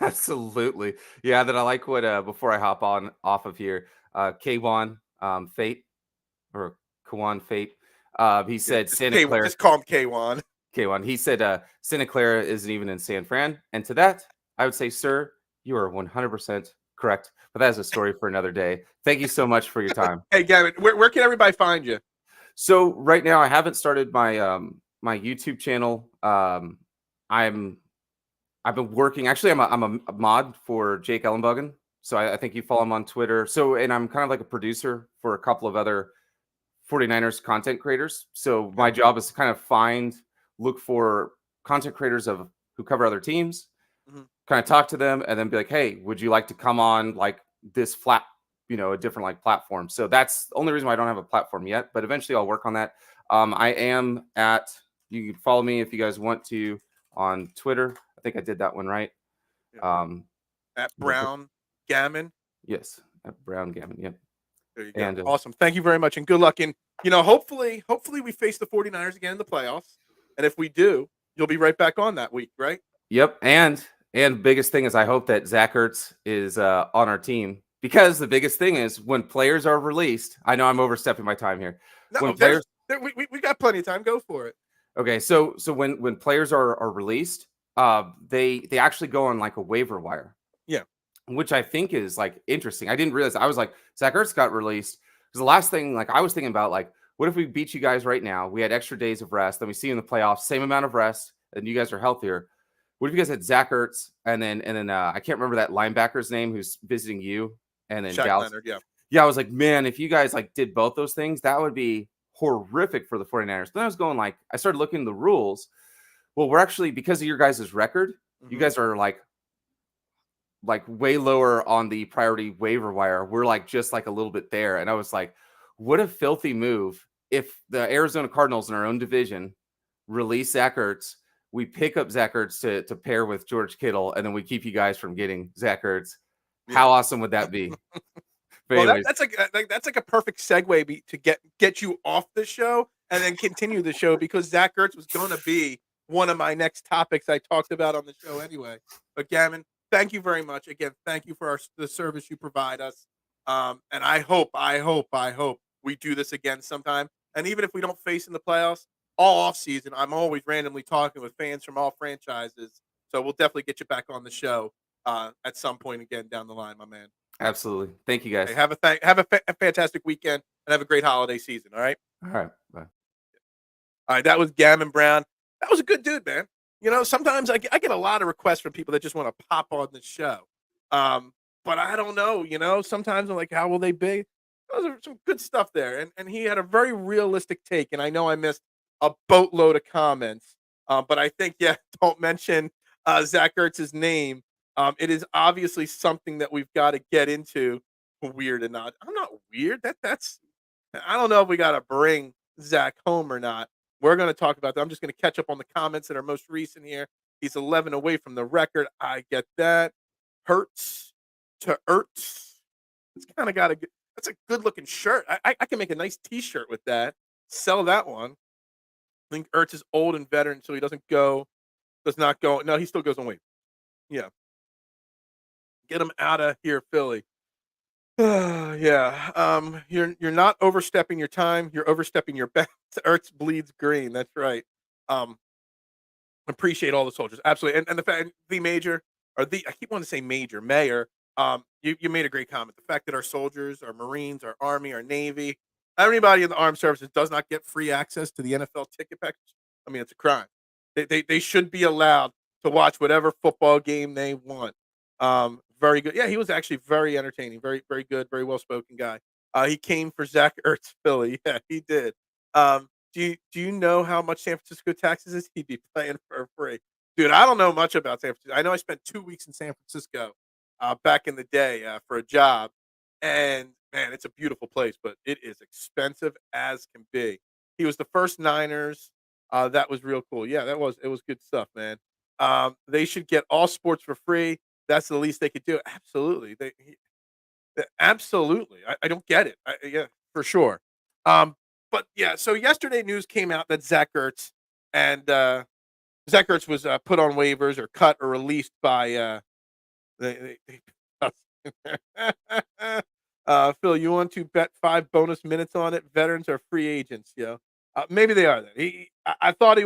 Absolutely. Yeah, that I like what before I hop off of here, K1 Fate or Kawan Fate. He said Santa Clara. Just call him K1. K1. He said Santa Clara isn't even in San Fran. And to that, I would say, sir, you are 100% correct. But that is a story for another day. Thank you so much for your time. Hey, Gavin, where can everybody find you? So right now, I haven't started my my YouTube channel. I've been working. Actually, I'm a mod for Jake Ellenbogen. So I think you follow him on Twitter. So, and I'm kind of like a producer for a couple of other 49ers content creators. So my job is to kind of look for content creators who cover other teams, kind of talk to them, and then be like, hey, would you like to come on like this a different like platform? So that's the only reason why I don't have a platform yet, but eventually I'll work on that. You can follow me if you guys want to on Twitter. I think I did that one right. At Brown Gammon. Yes, at Brown Gammon. Yep. There you go. And, awesome. Thank you very much, and good luck. And hopefully we face the 49ers again in the playoffs. And if we do, you'll be right back on that week, right? Yep. And biggest thing is I hope that Zach Ertz is on our team, because the biggest thing is when players are released. I know I'm overstepping my time here. No, when players, we got plenty of time. Go for it. Okay, so when players are released, they actually go on like a waiver wire. Yeah. Which I think is like interesting. I didn't realize. I was like, Zach Ertz got released. Because the last thing like I was thinking about, like, what if we beat you guys right now? We had extra days of rest, then we see you in the playoffs, same amount of rest, and you guys are healthier. What if you guys had Zach Ertz and then I can't remember that linebacker's name who's visiting you, and then Shaq Dallas. Leonard, yeah. Yeah, I was like, man, if you guys like did both those things, that would be horrific for the 49ers. Then I was going like, I started looking at the rules. Well, we're actually, because of your guys' record, you guys are like way lower on the priority waiver wire. We're like just like a little bit there. And I was like, what a filthy move if the Arizona Cardinals in our own division release Zach Ertz, we pick up Zach Ertz to pair with George Kittle, and then we keep you guys from getting Zach Ertz. Yeah. How awesome would that be? Well, that's like a perfect segue to get you off the show and then continue the show, because Zach Ertz was going to be one of my next topics I talked about on the show anyway. But Gammon, thank you very much. Again, thank you for the service you provide us. And I hope we do this again sometime. And even if we don't face in the playoffs, all off season, I'm always randomly talking with fans from all franchises. So we'll definitely get you back on the show at some point again down the line, my man. Absolutely. Thank you, guys. Hey, have a fantastic weekend and have a great holiday season. All right. All right. Bye. All right. That was Gammon Brown. That was a good dude, man. Sometimes I get a lot of requests from people that just want to pop on the show. But I don't know. Sometimes I'm like, how will they be? Those are some good stuff there. And he had a very realistic take. And I know I missed a boatload of comments. But I think, don't mention Zach Ertz's name. It is obviously something that we've got to get into. Weird or not, I'm not weird. That's I don't know if we got to bring Zach home or not. We're going to talk about that. I'm just going to catch up on the comments that are most recent here. He's 11 away from the record. I get that. Hurts to Ertz. It's kind of got a. That's a good looking shirt. I can make a nice T-shirt with that. Sell that one. I think Ertz is old and veteran, so he does not go. No, he still goes on weight. Yeah. Get him out of here, Philly. Yeah. You're not overstepping your time. You're overstepping your bounds. Ertz bleeds green. That's right. Appreciate all the soldiers. Absolutely. And the fact the major or I keep wanting to say major mayor. You made a great comment. The fact that our soldiers, our Marines, our Army, our Navy, everybody in the armed services does not get free access to the NFL ticket package. I mean, it's a crime. They should be allowed to watch whatever football game they want. Very good. Yeah, he was actually very entertaining. Very, very good. Very well spoken guy. He came for Zach Ertz, Philly. Yeah, he did. Do you know how much San Francisco taxes is? He'd be playing for free, dude. I don't know much about San Francisco. I know I spent 2 weeks in San Francisco back in the day for a job, and man, it's a beautiful place, but it is expensive as can be. He was the first Niners. That was real cool. Yeah, it was good stuff, man. They should get all sports for free. That's the least they could do. Absolutely. Absolutely. I don't get it. Yeah, for sure. But yeah, so yesterday news came out that Zach Ertz was put on waivers or cut or released by Phil, you want to bet 5 bonus minutes on it? Veterans are free agents, maybe they are then. I thought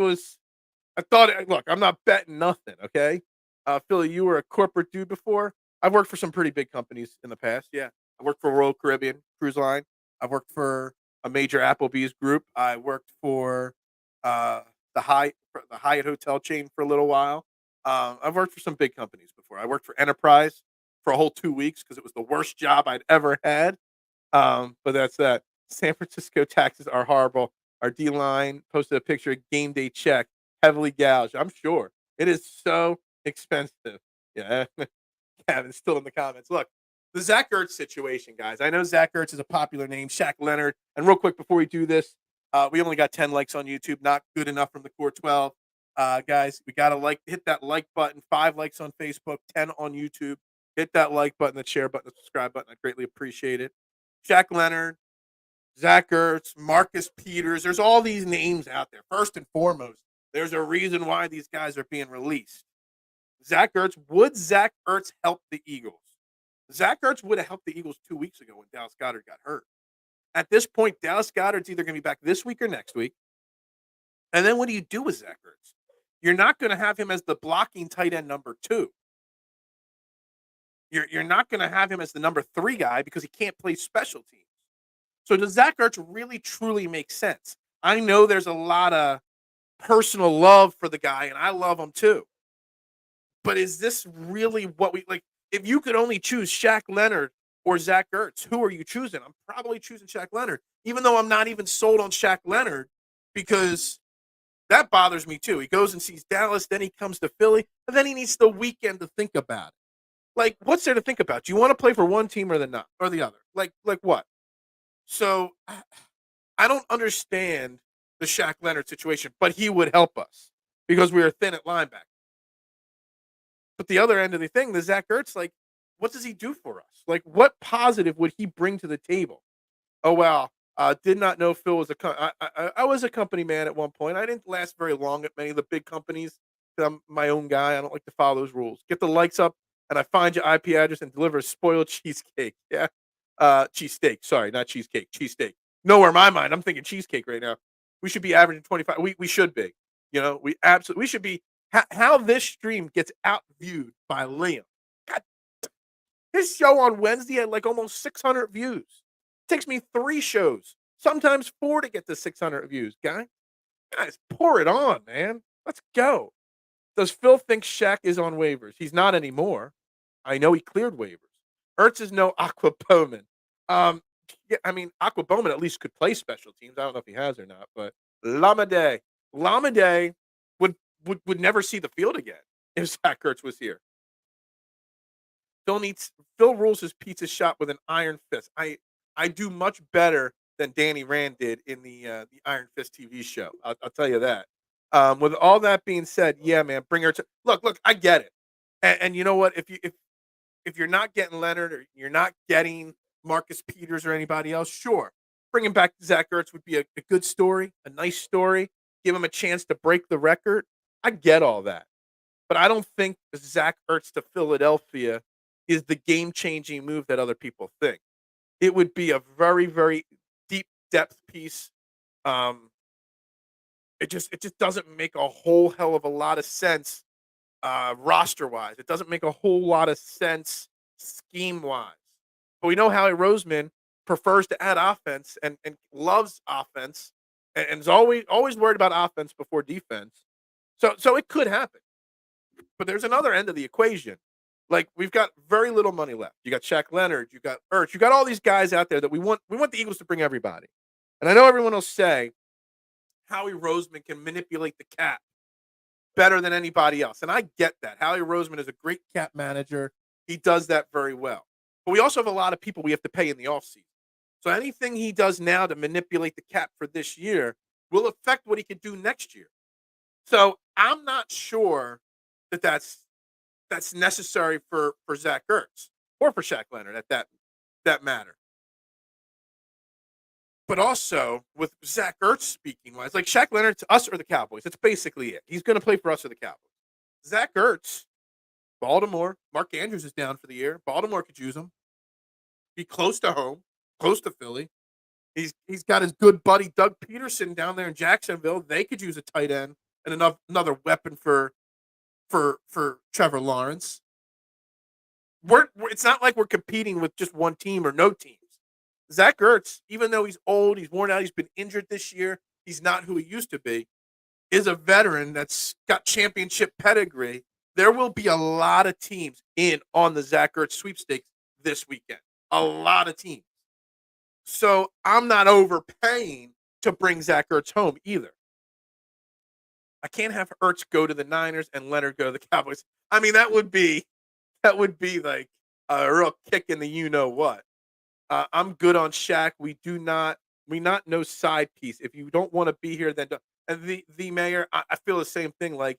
look, I'm not betting nothing, okay? Philly, you were a corporate dude before. I've worked for some pretty big companies in the past. Yeah. I worked for Royal Caribbean Cruise Line. I've worked for a major Applebee's group. I worked for the Hyatt hotel chain for a little while. I've worked for some big companies before. I worked for Enterprise for a whole 2 weeks because it was the worst job I'd ever had. But that's that. San Francisco taxes are horrible. Our D line posted a picture of game day check, heavily gouged. I'm sure it is so expensive. Yeah, Kevin's still in the comments. Look, the Zach Ertz situation, guys. I know Zach Ertz is a popular name. Shaq Leonard. And real quick before we do this, we only got 10 likes on YouTube. Not good enough from the core 12. Guys, we got to hit that like button. 5 likes on Facebook, 10 on YouTube. Hit that like button, the share button, the subscribe button. I greatly appreciate it. Shaq Leonard, Zach Ertz, Marcus Peters. There's all these names out there. First and foremost, there's a reason why these guys are being released. Would Zach Ertz help the Eagles? Zach Ertz would have helped the Eagles 2 weeks ago when Dallas Goedert got hurt. At this point, Dallas Goedert's either going to be back this week or next week. And then what do you do with Zach Ertz? You're not going to have him as the blocking tight end number 2. You're not going to have him as the number 3 guy because he can't play special teams. So does Zach Ertz really, truly make sense? I know there's a lot of personal love for the guy, and I love him too. But is this really what we like? If you could only choose Shaq Leonard or Zach Ertz, who are you choosing? I'm probably choosing Shaq Leonard, even though I'm not even sold on Shaq Leonard because that bothers me too. He goes and sees Dallas, then he comes to Philly, and then he needs the weekend to think about it. Like, what's there to think about? Do you want to play for one team or the other? Like what? So I don't understand the Shaq Leonard situation, but he would help us because we are thin at linebacker. But the other end of the thing, the Zach Ertz, like, what does he do for us? Like, what positive would he bring to the table? Oh, wow. Did not know Phil was I was a company man at one point. I didn't last very long at many of the big companies. I'm my own guy. I don't like to follow those rules. Get the likes up, and I find your IP address and deliver a spoiled cheesecake. Yeah. Cheesesteak. Sorry, not cheesecake. Cheesesteak. Nowhere in my mind. I'm thinking cheesecake right now. We should be averaging 25. We should be. We should be. How this stream gets outviewed by Liam. God, his show on Wednesday had like almost 600 views. It takes me 3 shows, sometimes 4 to get to 600 views. Guys, pour it on, man. Let's go. Does Phil think Shaq is on waivers? He's not anymore. I know he cleared waivers. Ertz is no Aqua Bowman. Yeah, I mean, Aqua Bowman at least could play special teams. I don't know if he has or not, but Lamade would never see the field again if Zach Ertz was here. Phil rules his pizza shop with an iron fist. I do much better than Danny Rand did in the Iron Fist TV show. I'll tell you that. With all that being said, yeah, man, bring her to look. I get it, and you know what? If you're not getting Leonard or you're not getting Marcus Peters or anybody else, sure, bringing back Zach Ertz would be a good story, a nice story. Give him a chance to break the record. I get all that. But I don't think Zach Ertz to Philadelphia is the game-changing move that other people think. It would be a very, very deep depth piece. It just doesn't make a whole hell of a lot of sense roster-wise. It doesn't make a whole lot of sense scheme-wise. But we know Howie Roseman prefers to add offense and loves offense and is always worried about offense before defense. So it could happen. But there's another end of the equation. Like, we've got very little money left. You got Shaq Leonard, you got Ertz, you got all these guys out there that we want the Eagles to bring everybody. And I know everyone will say Howie Roseman can manipulate the cap better than anybody else. And I get that. Howie Roseman is a great cap manager. He does that very well. But we also have a lot of people we have to pay in the offseason. So anything he does now to manipulate the cap for this year will affect what he can do next year. So I'm not sure that's necessary for Zach Ertz or for Shaq Leonard at that matter. But also with Zach Ertz speaking wise, like Shaq Leonard to us or the Cowboys, that's basically it. He's going to play for us or the Cowboys. Zach Ertz, Baltimore, Mark Andrews is down for the year. Baltimore could use him. Be close to home, close to Philly. He's got his good buddy Doug Peterson down there in Jacksonville. They could use a tight end and another weapon for Trevor Lawrence. It's not like we're competing with just one team or no teams. Zach Ertz, even though he's old, he's worn out, he's been injured this year, he's not who he used to be, is a veteran that's got championship pedigree. There will be a lot of teams in on the Zach Ertz sweepstakes this weekend. A lot of teams. So I'm not overpaying to bring Zach Ertz home either. I can't have Ertz go to the Niners and Leonard go to the Cowboys. I mean, that would be like a real kick in the you know what. I'm good on Shaq. We not no side piece. If you don't want to be here, then don't. And the mayor, I feel the same thing. Like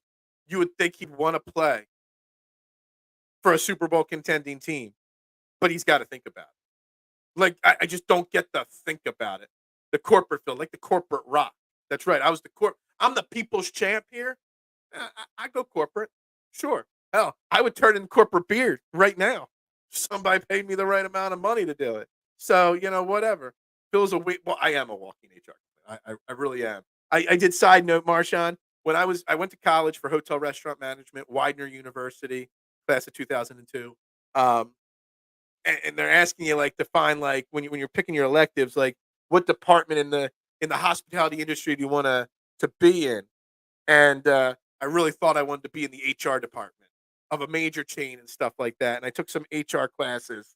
you would think he'd want to play for a Super Bowl contending team, but he's got to think about it. Like I just don't get the think about it. The corporate feel like the corporate rock. That's right. I'm the people's champ here. I go corporate. Sure. Hell, I would turn in corporate beer right now. Somebody paid me the right amount of money to do it. So, whatever. Feels a week. Well, I am a walking HR. I really am. I did side note, Marshawn. I went to college for hotel restaurant management, Widener University, class of 2002. Um, and they're asking you like to find like when you're picking your electives, like what department in the hospitality industry do you want to be in? And I really thought I wanted to be in the HR department of a major chain and stuff like that. And I took some HR classes,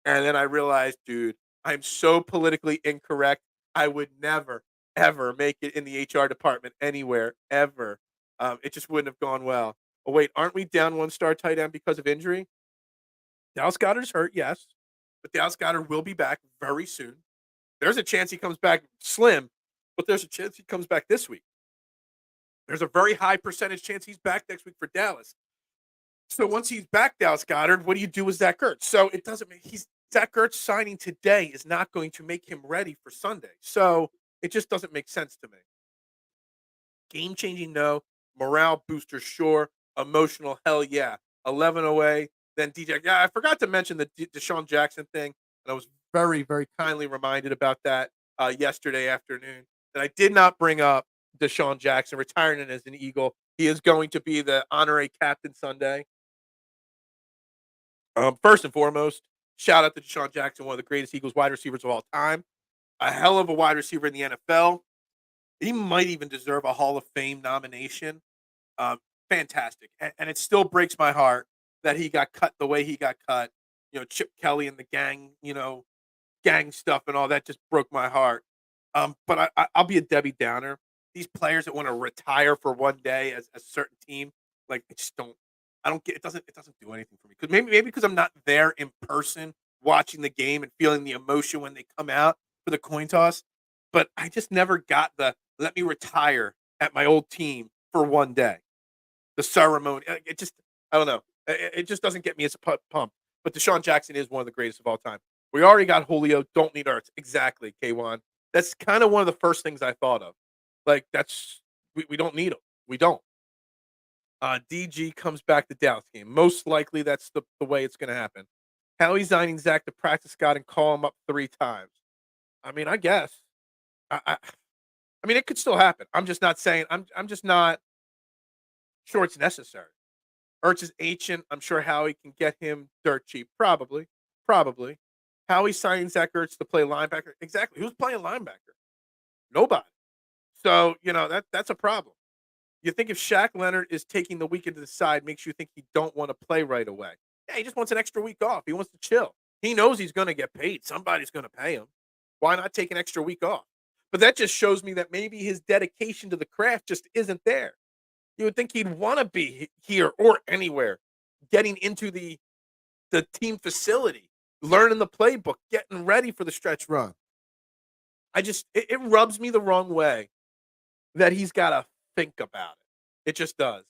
and then I realized, dude, I'm so politically incorrect. I would never, ever make it in the HR department anywhere ever. It just wouldn't have gone well. Oh wait, aren't we down one star tight end because of injury? Dallas Goddard's hurt, yes, but Dallas Goddard will be back very soon. There's a chance he comes back slim, but there's a chance he comes back this week. There's a very high percentage chance he's back next week for Dallas. So once he's back, Dallas Goddard, what do you do with Zach Ertz? So it doesn't make Zach Ertz signing today is not going to make him ready for Sunday. So it just doesn't make sense to me. Game changing, no. Morale booster, sure. Emotional, hell yeah. 11 away. Then DJ. Yeah, I forgot to mention the Deshaun Jackson thing, and I was very, very kindly reminded about that yesterday afternoon. And I did not bring up Deshaun Jackson retiring as an Eagle. He is going to be the honorary captain Sunday. First and foremost, shout out to Deshaun Jackson, one of the greatest Eagles wide receivers of all time. A hell of a wide receiver in the NFL. He might even deserve a Hall of Fame nomination. Fantastic. And it still breaks my heart that he got cut the way he got cut. Chip Kelly and the gang stuff and all that just broke my heart. But I'll be a Debbie Downer. These players that want to retire for one day as a certain team, like I just don't. I don't get it. Doesn't do anything for me because maybe because I'm not there in person watching the game and feeling the emotion when they come out for the coin toss. But I just never got the let me retire at my old team for one day. The ceremony, it just I don't know. It just doesn't get me as a pump. But Deshaun Jackson is one of the greatest of all time. We already got Julio. Don't need Ertz. Exactly, K1. That's kind of one of the first things I thought of. Like we don't need him. We don't. DG comes back to Dallas game. Most likely that's the way it's going to happen. Howie signing Zach to practice Scott and call him up 3 times. I mean, I guess. I I mean, it could still happen. I'm just not saying. I'm just not sure it's necessary. Ertz is ancient. I'm sure Howie can get him dirt cheap. Probably. Probably. Howie signing Zach Ertz to play linebacker. Exactly. Who's playing linebacker? Nobody. So, that's a problem. You think if Shaq Leonard is taking the weekend to the side makes you think he don't want to play right away. Yeah, he just wants an extra week off. He wants to chill. He knows he's going to get paid. Somebody's going to pay him. Why not take an extra week off? But that just shows me that maybe his dedication to the craft just isn't there. You would think he'd want to be here or anywhere, getting into the team facility, learning the playbook, getting ready for the stretch run. It rubs me the wrong way that he's got to think about it. It just does.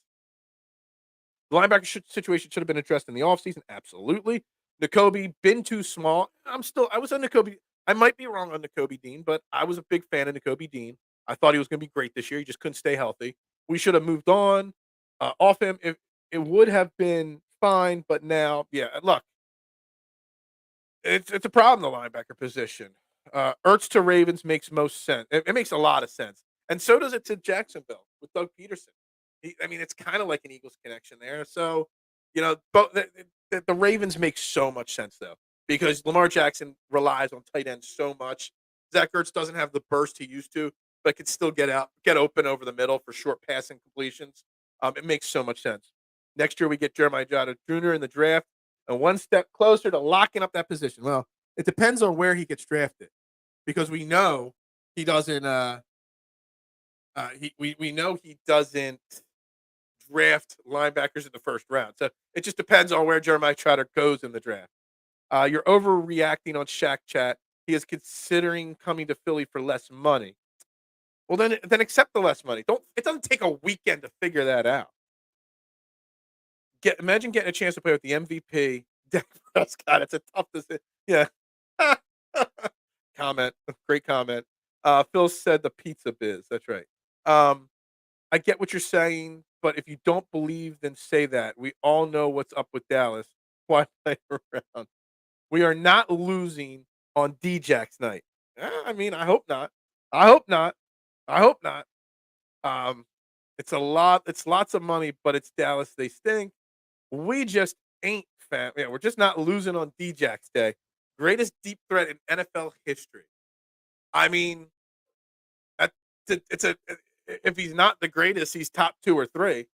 The linebacker situation should have been addressed in the offseason. Absolutely. N'Kobe, been too small. I was on N'Kobe. I might be wrong on N'Kobe Dean, but I was a big fan of N'Kobe Dean. I thought he was going to be great this year. He just couldn't stay healthy. We should have moved on off him. It would have been fine, but now, yeah, look, it's a problem, the linebacker position. Ertz to Ravens makes most sense. It makes a lot of sense. And so does it to Jacksonville with Doug Peterson. I mean, it's kind of like an Eagles connection there. So, but the Ravens make so much sense, though, because Lamar Jackson relies on tight ends so much. Zach Ertz doesn't have the burst he used to, but can still get open over the middle for short passing completions. It makes so much sense. Next year, we get Jeremiah Jota Jr. in the draft, and one step closer to locking up that position. Well, it depends on where he gets drafted. because we know he doesn't. We know he doesn't draft linebackers in the first round. So it just depends on where Jeremiah Trotter goes in the draft. You're overreacting on Shaq Chat. He is considering coming to Philly for less money. Well, then accept the less money. Don't. It doesn't take a weekend to figure that out. Imagine getting a chance to play with the MVP, Dak Prescott. It's a tough decision. Yeah. Comment. Great comment. Phil said the pizza biz. That's right. I get what you're saying, but if you don't believe, then say that. We all know what's up with Dallas. Why play around? We are not losing on D-Jack's night. I mean, I hope not. I hope not. I hope not. Um, it's a lot. It's lots of money, but it's Dallas. They stink. We just ain't fam. Yeah, we're just not losing on D-Jack's day. Greatest deep threat in NFL history. I mean, that- it's a. If he's not the greatest, he's top 2 or 3.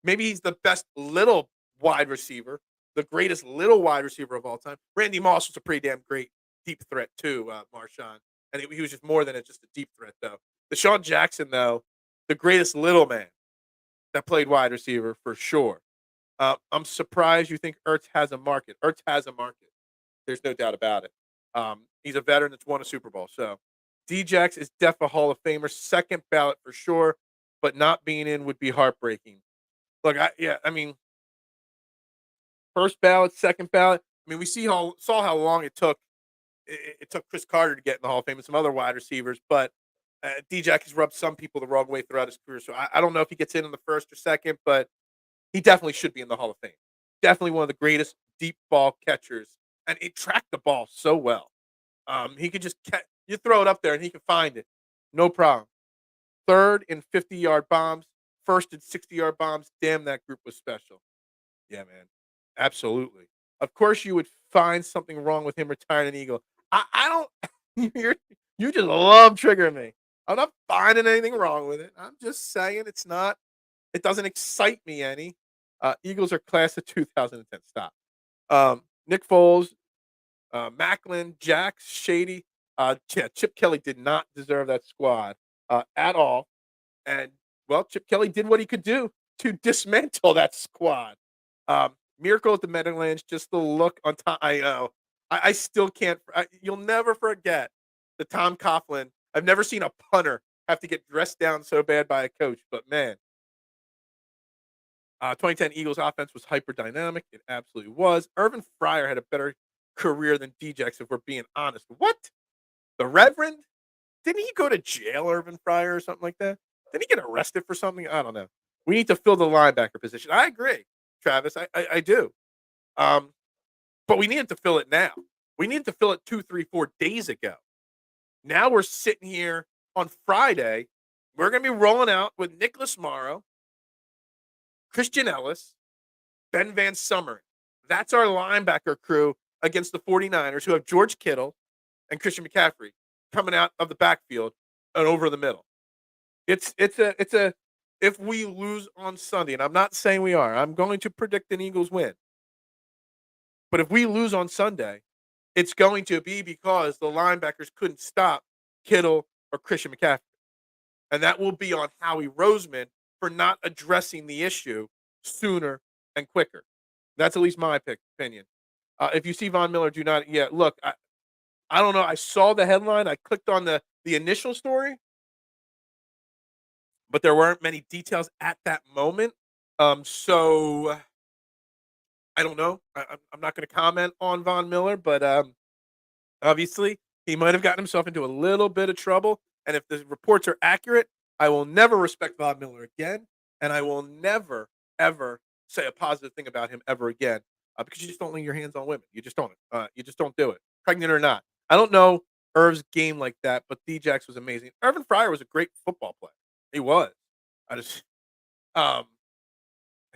Maybe he's the best little wide receiver, the greatest little wide receiver of all time. Randy Moss was a pretty damn great deep threat too, Marshawn, and he was just more than just a deep threat though. Deshaun Jackson though, the greatest little man that played wide receiver for sure. I'm surprised you think Ertz has a market. Ertz has a market. There's no doubt about it. He's a veteran that's won a Super Bowl. So Djax is def a Hall of Famer, second ballot for sure, but not being in would be heartbreaking. Look, I mean, first ballot, second ballot. I mean, we saw how long it took. It took Chris Carter to get in the Hall of Fame and some other wide receivers, but Djax has rubbed some people the wrong way throughout his career. So I don't know if he gets in the first or second, but he definitely should be in the Hall of Fame. Definitely one of the greatest deep ball catchers, and he tracked the ball so well. He could just catch. You throw it up there, and he can find it, no problem. Third in 50-yard bombs, first in 60-yard bombs. Damn, that group was special. Yeah, man, absolutely. Of course, you would find something wrong with him retiring an Eagle. I don't. You just love triggering me. I'm not finding anything wrong with it. I'm just saying it's not. It doesn't excite me any. Eagles are class of 2010. Stop. Nick Foles, Macklin, Jax, Shady. Yeah, Chip Kelly did not deserve that squad at all. And, well, Chip Kelly did what he could do to dismantle that squad. Miracle at the Meadowlands, just the look on top. I know. I still can't. You'll never forget the Tom Coughlin. I've never seen a punter have to get dressed down so bad by a coach, but man, 2010 Eagles offense was hyper dynamic. It absolutely was. Irvin Fryer had a better career than Djax, if we're being honest. What? The Reverend? Didn't he go to jail, Irvin Fryer, or something like that? Didn't he get arrested for something? I don't know. We need to fill the linebacker position. I agree, Travis. I do. But we needed to fill it now. We needed to fill it 2, 3, 4 days ago. Now we're sitting here on Friday. We're going to be rolling out with Nicholas Morrow, Christian Ellis, Ben Van Summer. That's our linebacker crew against the 49ers, who have George Kittle and Christian McCaffrey coming out of the backfield and over the middle. It's a if we lose on Sunday, and I'm not saying we are, I'm going to predict an Eagles win. But if we lose on Sunday, it's going to be because the linebackers couldn't stop Kittle or Christian McCaffrey. And that will be on Howie Roseman for not addressing the issue sooner and quicker. That's at least my opinion. If you see Von Miller, do not. Yeah, look, I don't know. I saw the headline. I clicked on the initial story, but there weren't many details at that moment. So I don't know. I'm not going to comment on Von Miller, but obviously he might have gotten himself into a little bit of trouble. And if the reports are accurate, I will never respect Von Miller again, and I will never ever say a positive thing about him ever again because you just don't lay your hands on women. You just don't. You just don't do it, pregnant or not. I don't know Irv's game like that, but Djax was amazing. Irvin Fryer was a great football player. He was. I just, I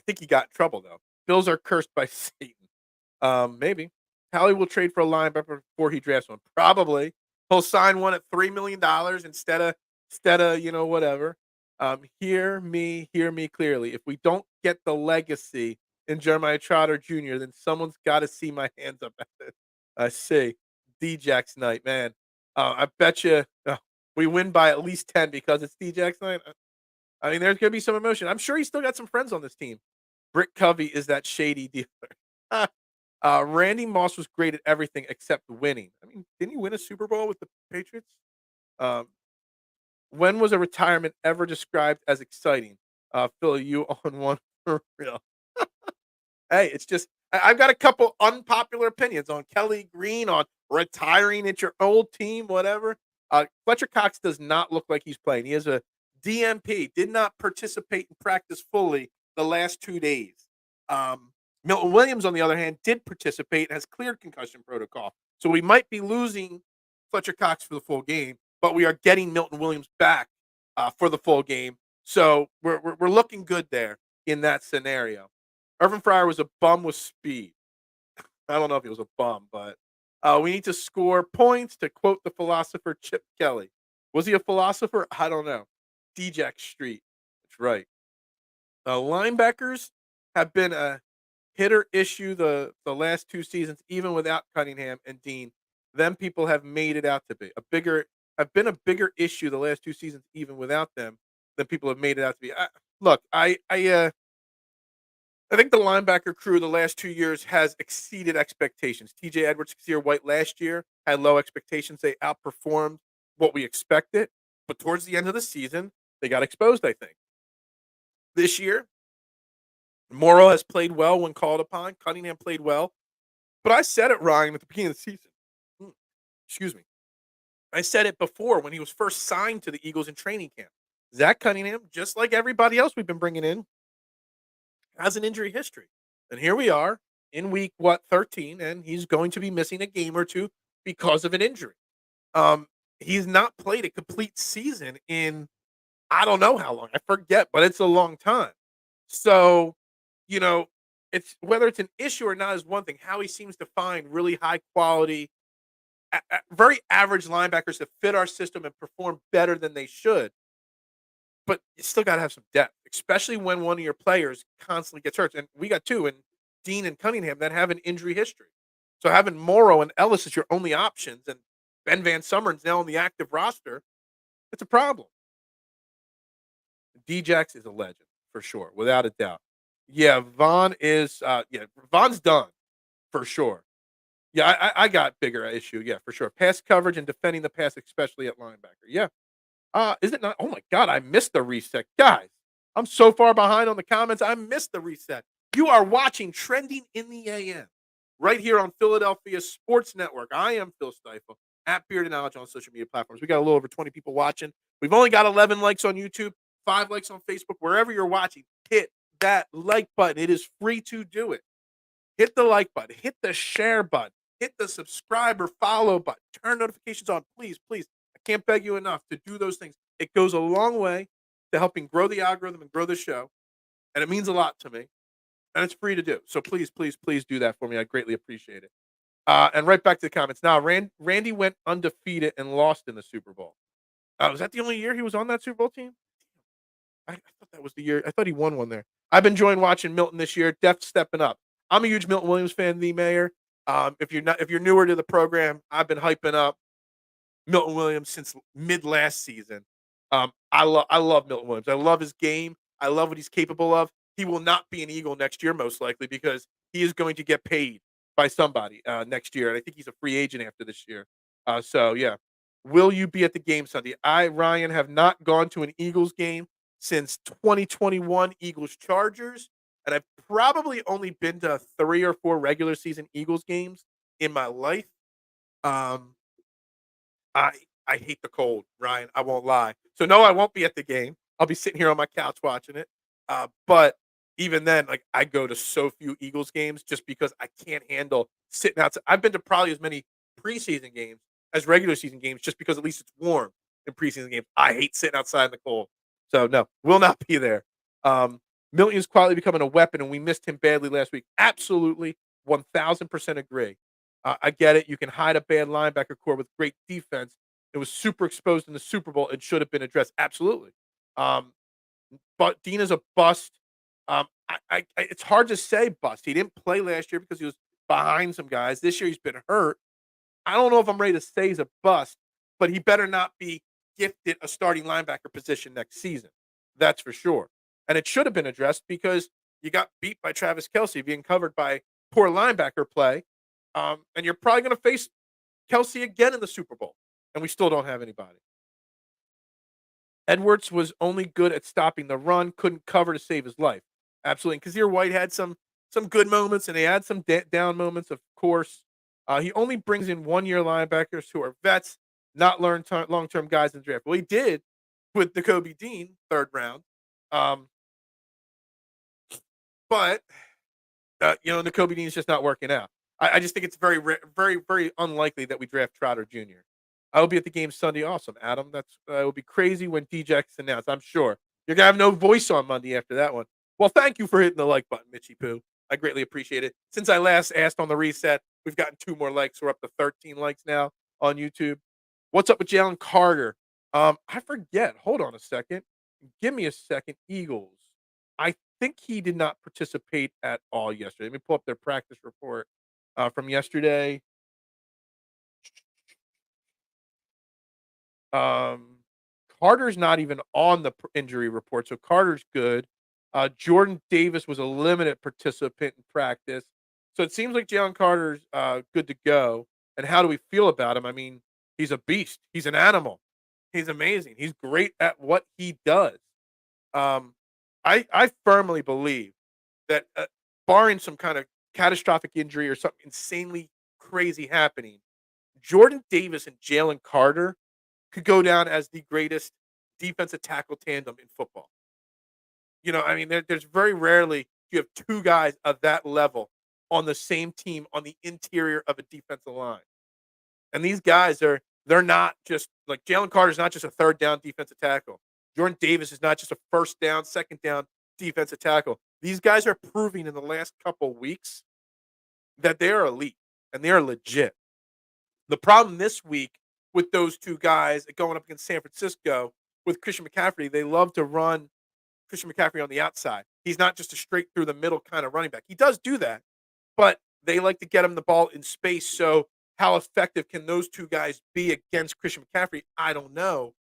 think he got in trouble though. Bills are cursed by Satan. Maybe Howie will trade for a linebacker before he drafts one. Probably he'll sign one at $3 million instead of whatever. Hear me clearly. If we don't get the legacy in Jeremiah Trotter Jr., then someone's got to see my hands up at it. I see. Djax night, man. I bet you we win by at least 10 because it's D-Jack's night. I mean, there's gonna be some emotion. I'm sure he's still got some friends on this team. Brick Covey is that shady dealer. Randy Moss was great at everything except winning. I mean, didn't he win a Super Bowl with the Patriots? Um, when was a retirement ever described as exciting? Phil, you on one for real? Hey, it's just I've got a couple unpopular opinions on Kelly Green, on retiring at your old team, whatever. Fletcher Cox does not look like he's playing. He is a DMP, did not participate in practice fully the last 2 days. Milton Williams, on the other hand, did participate and has cleared concussion protocol. So we might be losing Fletcher Cox for the full game, but we are getting Milton Williams back for the full game. So we're looking good there in that scenario. Irvin Fryer was a bum with speed. I don't know if he was a bum, but we need to score points, to quote the philosopher Chip Kelly. Was he a philosopher? I don't know. D-Jack Street. That's right. Linebackers have been a hitter issue the last 2 seasons, even without Cunningham and Dean. Them people have made it out to be have been a bigger issue the last 2 seasons, even without them, than people have made it out to be. Look, I think the linebacker crew the last 2 years has exceeded expectations. TJ Edwards, Kazir White last year had low expectations. They outperformed what we expected, but towards the end of the season, they got exposed, I think. This year, Morrow has played well when called upon. Cunningham played well. But I said it, Ryan, at the beginning of the season. Excuse me. I said it before when he was first signed to the Eagles in training camp. Zach Cunningham, just like everybody else we've been bringing in, has an injury history. And here we are in week 13, and he's going to be missing a game or two because of an injury. He's not played a complete season in I don't know how long. I forget, but it's a long time. So, you know, it's whether it's an issue or not is one thing. How he seems to find really high quality, very average linebackers that fit our system and perform better than they should. But you still got to have some depth, especially when one of your players constantly gets hurt. And we got 2 in Dean and Cunningham that have an injury history. So having Morrow and Ellis as your only options, and Ben Van Summern's now on the active roster, it's a problem. Djax is a legend for sure, without a doubt. Yeah, Vaughn is. Vaughn's done for sure. Yeah, I got bigger issue. Yeah, for sure. Pass coverage and defending the pass, especially at linebacker. Yeah. Is it not? Oh my God, I missed the reset, guys. I'm so far behind on the comments. I missed the reset. You are watching Trending in the AM right here on Philadelphia Sports Network. I am Phil Stiefel at Bearded Knowledge on social media platforms. We got a little over 20 people watching. We've only got 11 likes on YouTube, 5 likes on Facebook. Wherever you're watching, hit that like button. It is free to do it. Hit the like button. Hit the share button. Hit the subscribe or follow button. Turn notifications on. Please, please. I can't beg you enough to do those things. It goes a long way to helping grow the algorithm and grow the show. And it means a lot to me. And it's free to do. So please, please, please do that for me. I greatly appreciate it. And right back to the comments. Now, Randy went undefeated and lost in the Super Bowl. Was that the only year he was on that Super Bowl team? I thought that was the year. I thought he won one there. I've been enjoying watching Milton this year. Def stepping up. I'm a huge Milton Williams fan, the mayor. If you're newer to the program, I've been hyping up Milton Williams since mid last season. I love Milton Williams. I love his game. I love what he's capable of. He will not be an Eagle next year, most likely, because he is going to get paid by somebody next year. And I think he's a free agent after this year. So yeah. Will you be at the game Sunday? I, Ryan, have not gone to an Eagles game since 2021 Eagles Chargers. And I've probably only been to 3 or 4 regular season Eagles games in my life. Um, I I hate the cold, Ryan. I won't lie. So no, I won't be at the game. I'll be sitting here on my couch watching it. But even then, like I go to so few Eagles games just because I can't handle sitting outside. I've been to probably as many preseason games as regular season games just because at least it's warm in preseason games. I hate sitting outside in the cold. So no, will not be there. Milton is quietly becoming a weapon, and we missed him badly last week. Absolutely, 1000% agree. I get it. You can hide a bad linebacker core with great defense. It was super exposed in the Super Bowl. It should have been addressed. Absolutely. Um, but Dean is a bust. It's hard to say bust. He didn't play last year because he was behind some guys. This year he's been hurt. I don't know if I'm ready to say he's a bust. but he better not be gifted a starting linebacker position next season. That's for sure. And it should have been addressed because you got beat by Travis Kelce being covered by poor linebacker play. And you're probably going to face Kelce again in the Super Bowl. And we still don't have anybody. Edwards was only good at stopping the run, couldn't cover to save his life. Absolutely. And Kazir White had some good moments, and they had some down moments, of course. He only brings in 1-year linebackers who are vets, not long-term guys in the draft. Well, he did with Nakobe Dean, 3rd round. But Nakobe Dean's just not working out. I just think it's very, very, very unlikely that we draft Trotter Jr. I will be at the game Sunday. Awesome, Adam. That will be crazy when DJ's announced. I'm sure you're gonna have no voice on Monday after that one. Well, thank you for hitting the like button, Mitchy Poo. I greatly appreciate it. Since I last asked on the reset, we've gotten 2 more likes. We're up to 13 likes now on YouTube. What's up with Jalen Carter? I forget. Hold on a second. Give me a second. Eagles. I think he did not participate at all yesterday. Let me pull up their practice report from yesterday. Carter's not even on the injury report, so Carter's good. Jordan Davis was a limited participant in practice, so it seems like Jalen Carter's good to go. And how do we feel about him? I mean, he's a beast. He's an animal. He's amazing. He's great at what he does. I firmly believe that, barring some kind of catastrophic injury or something insanely crazy happening, Jordan Davis and Jalen Carter could go down as the greatest defensive tackle tandem in football. I mean, there's very rarely you have 2 guys of that level on the same team on the interior of a defensive line. And these guys they're not just like Jalen Carter's not just a 3rd down defensive tackle. Jordan Davis is not just a 1st down, 2nd down defensive tackle. These guys are proving in the last couple weeks that they are elite and they are legit. The problem this week with those 2 guys going up against San Francisco with Christian McCaffrey, they love to run Christian McCaffrey on the outside. He's not just a straight through the middle kind of running back. He does do that, but they like to get him the ball in space. So how effective can those 2 guys be against Christian McCaffrey? I don't know.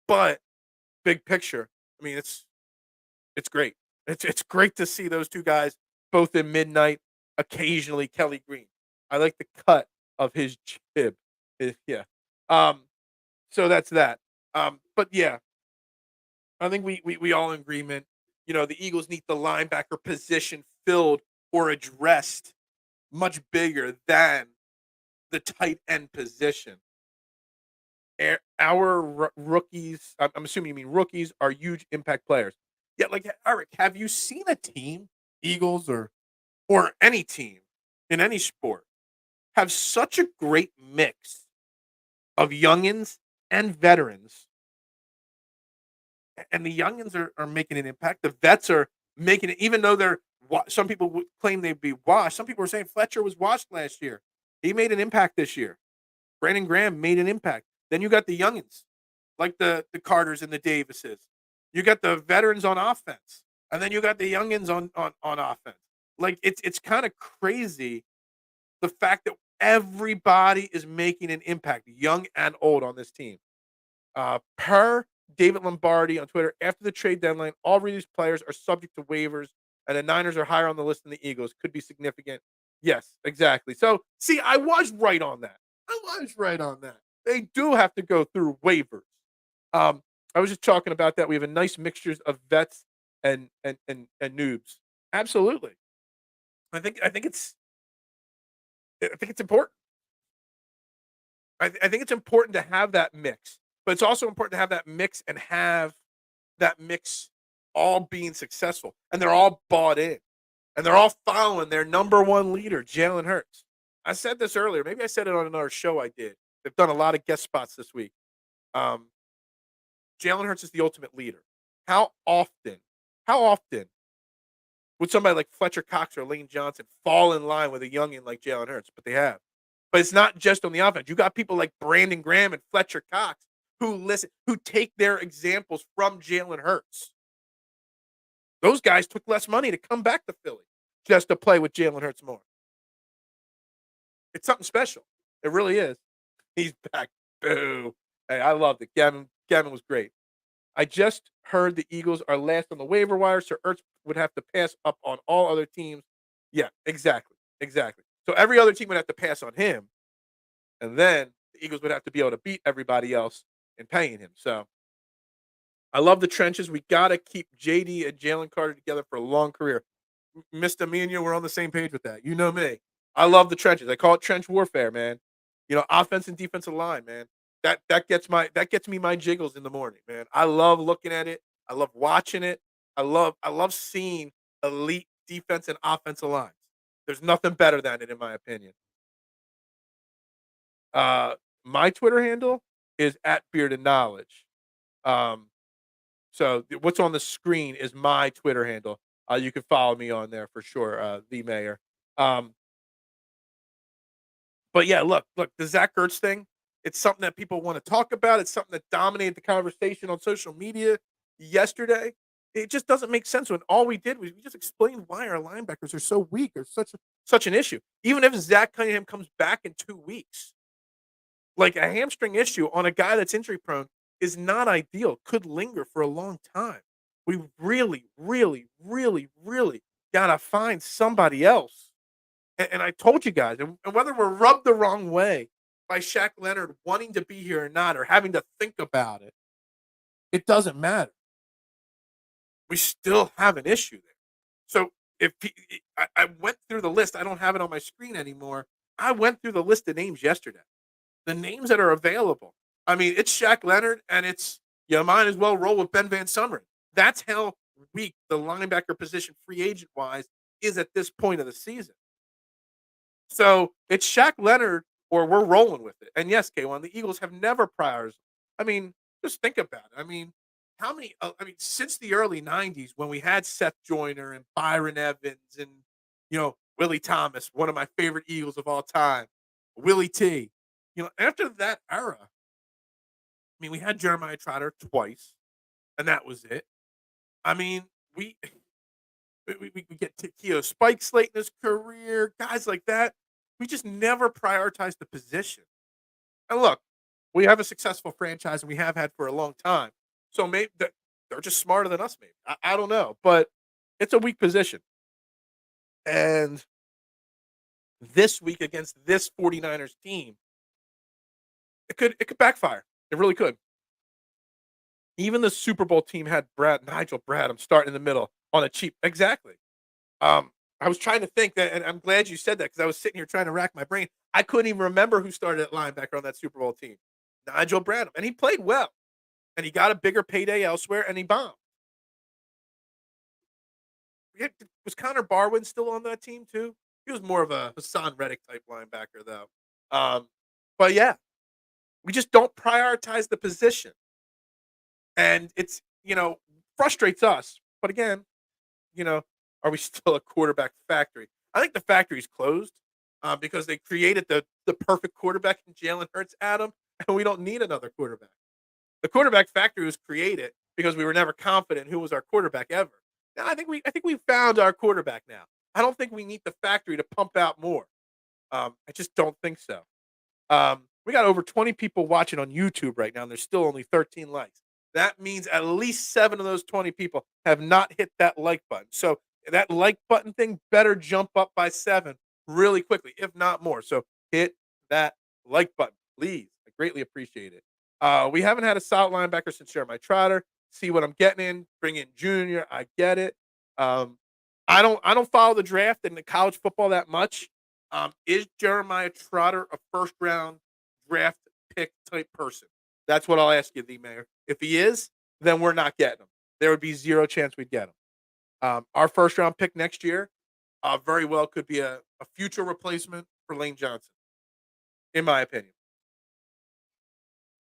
But big picture, I mean, it's great. It's great to see those 2 guys both in midnight, occasionally Kelly Green. I like the cut of his jib. Yeah. So that's that. But yeah, I think we all in agreement. The Eagles need the linebacker position filled or addressed much bigger than the tight end position. Our rookies, I'm assuming you mean rookies, are huge impact players. Yeah, like Eric, have you seen a team, Eagles or any team in any sport, have such a great mix of youngins and veterans? And the youngins are making an impact. The vets are making it, even though some people would claim they'd be washed. Some people were saying Fletcher was washed last year. He made an impact this year. Brandon Graham made an impact. Then you got the youngins, like the Carters and the Davises. You got the veterans on offense, and then you got the youngins on offense. Like it's kind of crazy the fact that everybody is making an impact, young and old, on this team. Per David Lombardi on Twitter, after the trade deadline, all released players are subject to waivers, and the Niners are higher on the list than the Eagles. Could be significant. Yes, exactly. So, see, I was right on that. They do have to go through waivers. I was just talking about that. We have a nice mixture of vets and noobs. Absolutely. I think it's important. I think it's important to have that mix, but it's also important to have that mix and have that mix all being successful, and they're all bought in, and they're all following their number 1 leader, Jalen Hurts. I said this earlier. Maybe I said it on another show I did. They've done a lot of guest spots this week. Jalen Hurts is the ultimate leader. How often would somebody like Fletcher Cox or Lane Johnson fall in line with a youngin like Jalen Hurts? But they have. But it's not just on the offense. You got people like Brandon Graham and Fletcher Cox who take their examples from Jalen Hurts. Those guys took less money to come back to Philly just to play with Jalen Hurts more. It's something special. It really is. He's back. Boo. Hey, I loved it. Gavin was great. I just heard the Eagles are last on the waiver wire, so Ertz would have to pass up on all other teams. Yeah, exactly. Exactly. So every other team would have to pass on him, and then the Eagles would have to be able to beat everybody else in paying him. So I love the trenches. We got to keep JD and Jalen Carter together for a long career. Mr. Me and you, we're on the same page with that. You know me. I love the trenches. I call it trench warfare, man. Offense and defensive line, man. That gets me my jiggles in the morning, man. I love looking at it. I love watching it. I love seeing elite defense and offensive lines. There's nothing better than it, in my opinion. Uh, my Twitter handle is at Bearded Knowledge. Um, So what's on the screen is my Twitter handle. You can follow me on there for sure, the mayor. Um, but yeah, look, the Zach Ertz thing. It's something that people want to talk about. It's something that dominated the conversation on social media yesterday. It just doesn't make sense when all we did was we just explained why our linebackers are so weak or such an issue. Even if Zach Cunningham comes back in 2 weeks, like a hamstring issue on a guy that's injury prone is not ideal, could linger for a long time. We really, really, really, really gotta find somebody else. And I told you guys, and whether we're rubbed the wrong way by Shaq Leonard wanting to be here or not, or having to think about it, it doesn't matter. We still have an issue there. So if I went through the list, I don't have it on my screen anymore. I went through the list of names yesterday. The names that are available. I mean, it's Shaq Leonard, and it's you might as well roll with Ben Van Sumeren. That's how weak the linebacker position, free agent wise, is at this point of the season. So it's Shaq Leonard, or we're rolling with it. And yes, K1, the Eagles have never prioritized. I mean, just think about it. I mean, how many? Since the early '90s, when we had Seth Joyner and Byron Evans and Willie Thomas, one of my favorite Eagles of all time, Willie T. After that era, we had Jeremiah Trotter twice, and that was it. I mean, we we get Keo Spike Slate in his career, guys like that. We just never prioritized the position. And look, we have a successful franchise, and we have had for a long time. So maybe they're just smarter than us. Maybe I don't know, but it's a weak position. And this week against this 49ers team, it could backfire. It really could. Even the Super Bowl team had Nigel Bradham starting in the middle on a cheap. Exactly. I was trying to think that, and I'm glad you said that because I was sitting here trying to rack my brain. I couldn't even remember who started at linebacker on that Super Bowl team. Nigel Bradham, and he played well, and he got a bigger payday elsewhere, and he bombed. Was Connor Barwin still on that team too? He was more of a Hassan Reddick type linebacker, though. But yeah, we just don't prioritize the position. And it's, frustrates us. But again, are we still a quarterback factory? I think the factory's closed because they created the perfect quarterback in Jalen Hurts, Adam, and we don't need another quarterback. The quarterback factory was created because we were never confident who was our quarterback ever. Now I think we found our quarterback now. I don't think we need the factory to pump out more. I just don't think so. We got over 20 people watching on YouTube right now, and there's still only 13 likes. That means at least 7 of those 20 people have not hit that like button. So that like button thing better jump up by 7 really quickly, if not more. So hit that like button, please. I greatly appreciate it. We haven't had a solid linebacker since Jeremiah Trotter. See what I'm getting in. Bring in Junior. I get it. I don't follow the draft and the college football that much. Is Jeremiah Trotter a first round draft pick type person? That's what I'll ask you, the mayor. If he is, then we're not getting him. There would be zero chance we'd get him. Our first round pick next year very well could be a future replacement for Lane Johnson, in my opinion.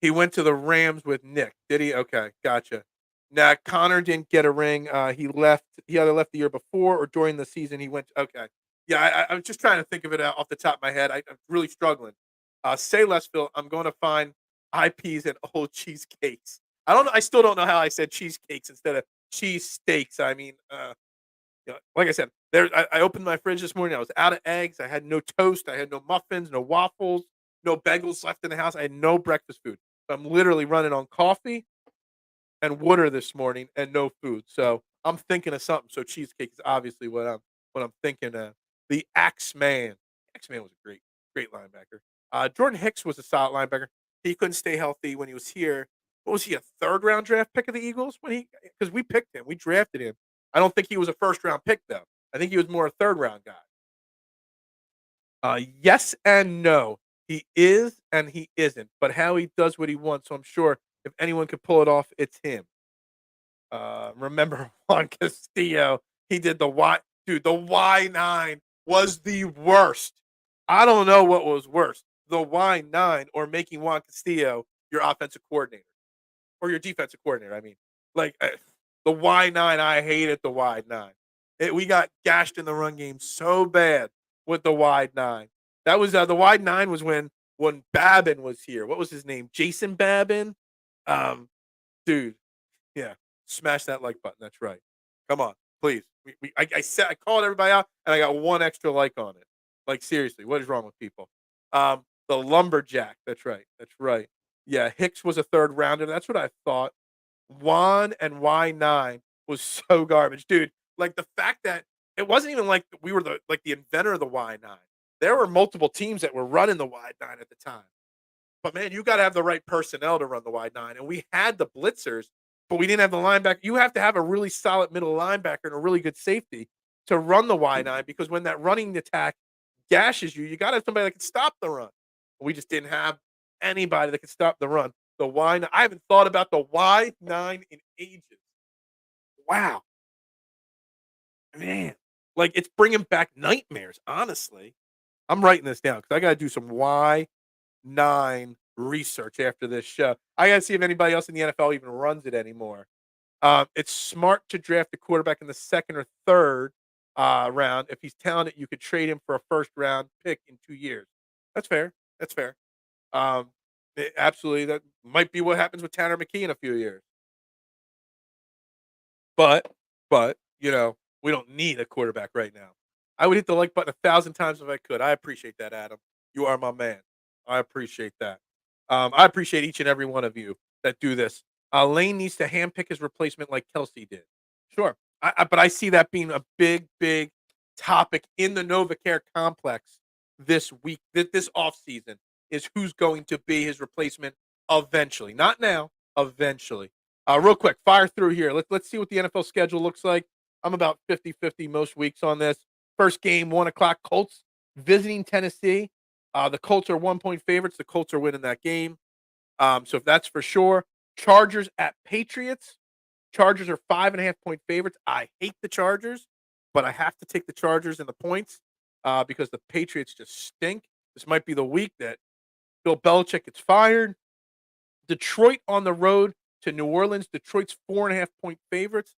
He went to the Rams with Nick. Did he? Okay, gotcha. Now Connor didn't get a ring. He left. He either left the year before or during the season. He went. Okay, yeah. I was just trying to think of it off the top of my head. I'm really struggling. Say less, Phil. I'm going to find IPs and old cheesecakes. I don't know. I still don't know how I said cheesecakes instead of cheese steaks. I mean, like I said, I opened my fridge this morning. I was out of eggs. I had no toast. I had no muffins, no waffles, no bagels left in the house. I had no breakfast food. I'm literally running on coffee and water this morning and no food. So I'm thinking of something. So cheesecake is obviously what I'm thinking of. The Axeman. Axeman was a great linebacker. Jordan Hicks was a solid linebacker. He couldn't stay healthy when he was here. What was he, a third round draft pick of the Eagles when he because we picked him, we drafted him. I don't think he was a first round pick though. I think he was more a third round guy. Yes and no. He is and he isn't. But how he does what he wants, so I'm sure if anyone could pull it off, it's him. Remember Juan Castillo? He did the Y. Dude, the Y9 was the worst. I don't know what was worse, the Y9 or making Juan Castillo your offensive coordinator or your defensive coordinator. I mean, like the Y9. I hated the Y9. We got gashed in the run game so bad with the Y9. That was the Y9 was when Babin was here. What was his name? Jason Babin. Um, dude, yeah, smash that like button. That's right. Come on, please. I called everybody out, and I got one extra like on it. Like seriously, what is wrong with people? The lumberjack. That's right. That's right. Yeah, Hicks was a third rounder. That's what I thought. Juan and Y9 was so garbage, dude. Like the fact that it wasn't even like we were the inventor of the Y9. There were multiple teams that were running the Y9 at the time. But man, you got to have the right personnel to run the wide nine. And we had the blitzers, but we didn't have the linebacker. You have to have a really solid middle linebacker and a really good safety to run the wide nine because when that running attack gashes you, you got to have somebody that can stop the run. We just didn't have anybody that could stop the run. The Y9, I haven't thought about the Y9 in ages. Wow, man, like it's bringing back nightmares. Honestly, I'm writing this down because I got to do some Y9 research after this show. I got to see if anybody else in the NFL even runs it anymore. It's smart to draft a quarterback in the second or third round. If he's talented, you could trade him for a first round pick in 2 years. That's fair. That's fair. Absolutely. That might be what happens with Tanner McKee in a few years. But, but, we don't need a quarterback right now. I would hit the like button 1,000 times if I could. I appreciate that, Adam. You are my man. I appreciate that. I appreciate each and every one of you that do this. Lane needs to handpick his replacement like Kelsey did. Sure. But I see that being a big topic in the NovaCare complex this week, this offseason, is who's going to be his replacement eventually. Not now, eventually. Real quick, fire through here. Let's see what the NFL schedule looks like. I'm about 50-50 most weeks on this. First game, 1 o'clock, Colts visiting Tennessee. The Colts are 1-point favorites. The Colts are winning that game. So if that's for sure. Chargers at Patriots. Chargers are 5.5-point favorites. I hate the Chargers, but I have to take the Chargers and the points because the Patriots just stink. This might be the week that Bill Belichick gets fired. Detroit on the road to New Orleans. Detroit's 4.5-point favorites.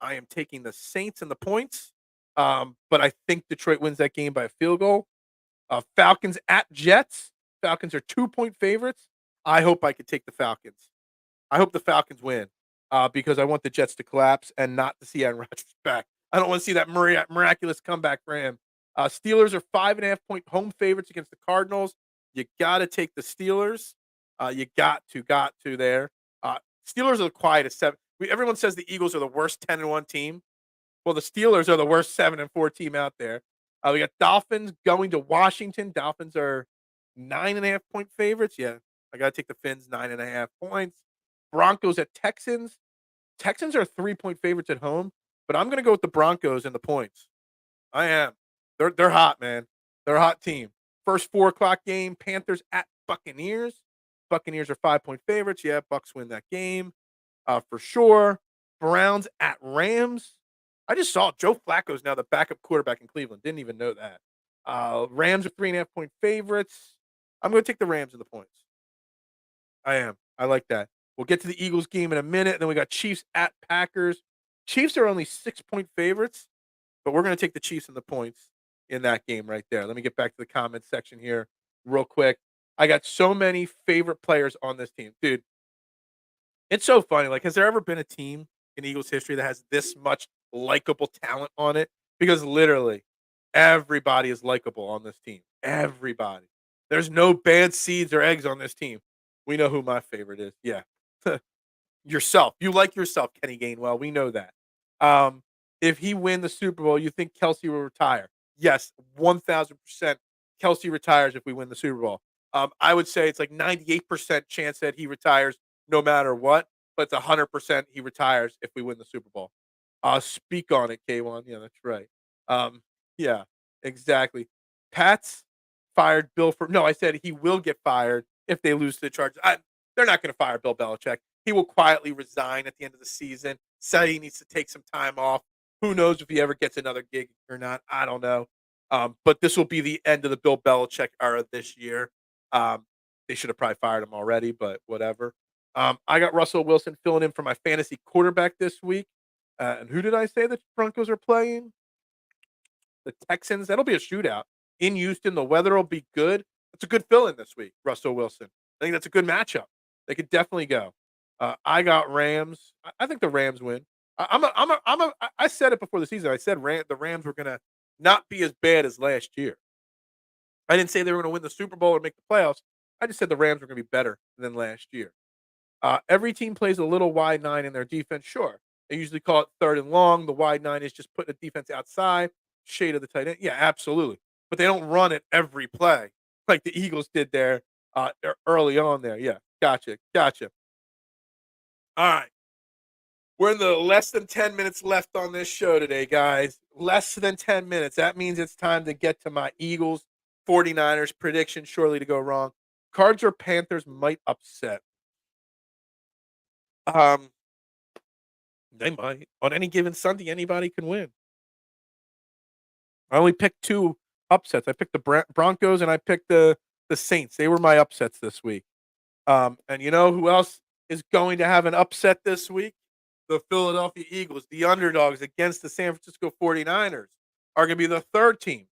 I am taking the Saints and the points, but I think Detroit wins that game by a field goal. Falcons at Jets. Falcons are 2-point favorites. I hope I could take the Falcons. I hope the Falcons win because I want the Jets to collapse and not to see Aaron Rodgers back. I don't want to see that miraculous comeback for him. Steelers are 5.5-point home favorites against the Cardinals. You got to take the Steelers. You got to there. Steelers are the quietest 7. Everyone says the Eagles are the worst 10-1 team. Well, the Steelers are the worst 7-4 team out there. We got Dolphins going to Washington. Dolphins are 9.5-point favorites. Yeah, I got to take the Fins 9.5 points. Broncos at Texans. Texans are 3-point favorites at home, but I'm going to go with the Broncos and the points. I am. They're hot, man. They're a hot team. First 4 o'clock game, Panthers at Buccaneers. Buccaneers are 5-point favorites. Yeah, Bucks win that game for sure. Browns at Rams. I just saw Joe Flacco's now the backup quarterback in Cleveland. Didn't even know that. Rams are 3.5-point favorites. I'm going to take the Rams and the points. I am. I like that. We'll get to the Eagles game in a minute. Then we got Chiefs at Packers. Chiefs are only 6-point favorites, but we're going to take the Chiefs and the points in that game right there. Let me get back to the comments section here real quick. I got so many favorite players on this team. Dude, it's so funny. Like, has there ever been a team in Eagles history that has this much likable talent on it? Because literally everybody is likable on this team. Everybody. There's no bad seeds or eggs on this team. We know who my favorite is. Yeah. Yourself. You like yourself, Kenny Gainwell. We know that. Um, if he win the Super Bowl, you think Kelsey will retire? Yes, 1000%. Kelsey retires if we win the Super Bowl. I would say it's like 98% chance that he retires no matter what, but it's 100% he retires if we win the Super Bowl. Speak on it, K1. Yeah, that's right. Yeah, exactly. Pats fired Bill for no, I said he will get fired if they lose to the Chargers. They're not going to fire Bill Belichick. He will quietly resign at the end of the season, say he needs to take some time off. Who knows if he ever gets another gig or not? I don't know. But this will be the end of the Bill Belichick era this year. They should have probably fired him already, but whatever. I got Russell Wilson filling in for my fantasy quarterback this week. And who did I say the Broncos are playing? The Texans. That'll be a shootout in Houston. The weather will be good. That's a good fill-in this week, Russell Wilson. I think that's a good matchup. They could definitely go. I got Rams. I think the Rams win. I said it before the season. I said the Rams were gonna not be as bad as last year. I didn't say they were gonna win the Super Bowl or make the playoffs. I just said the Rams were gonna be better than last year. Every team plays a little wide nine in their defense. Sure, they usually call it third and long. The wide nine is just putting the defense outside, shade of the tight end. Yeah, absolutely. But they don't run it every play like the Eagles did there early on. There, yeah, gotcha. All right, we're in the less than 10 minutes left on this show today, guys. Less than 10 minutes. That means it's time to get to my Eagles 49ers prediction. Surely to go wrong. Cards or Panthers might upset. Um, They might. On any given Sunday, anybody can win. I only picked 2 upsets. I picked the Broncos and I picked the Saints. They were my upsets this week. And you know who else is going to have an upset this week? The Philadelphia Eagles, the underdogs against the San Francisco 49ers, are going to be the third team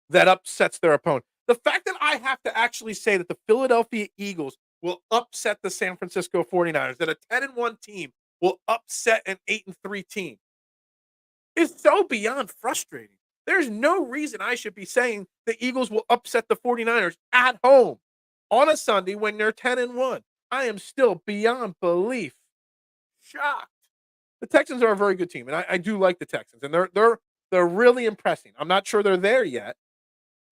that upsets their opponent. The fact that I have to actually say that the Philadelphia Eagles will upset the San Francisco 49ers, that a 10-1 team will upset an 8-3 team is so beyond frustrating. There's no reason I should be saying the Eagles will upset the 49ers at home on a Sunday when they're 10-1. I am still beyond belief shocked. The Texans are a very good team, and I do like the Texans, and they're really impressing. I'm not sure they're there yet.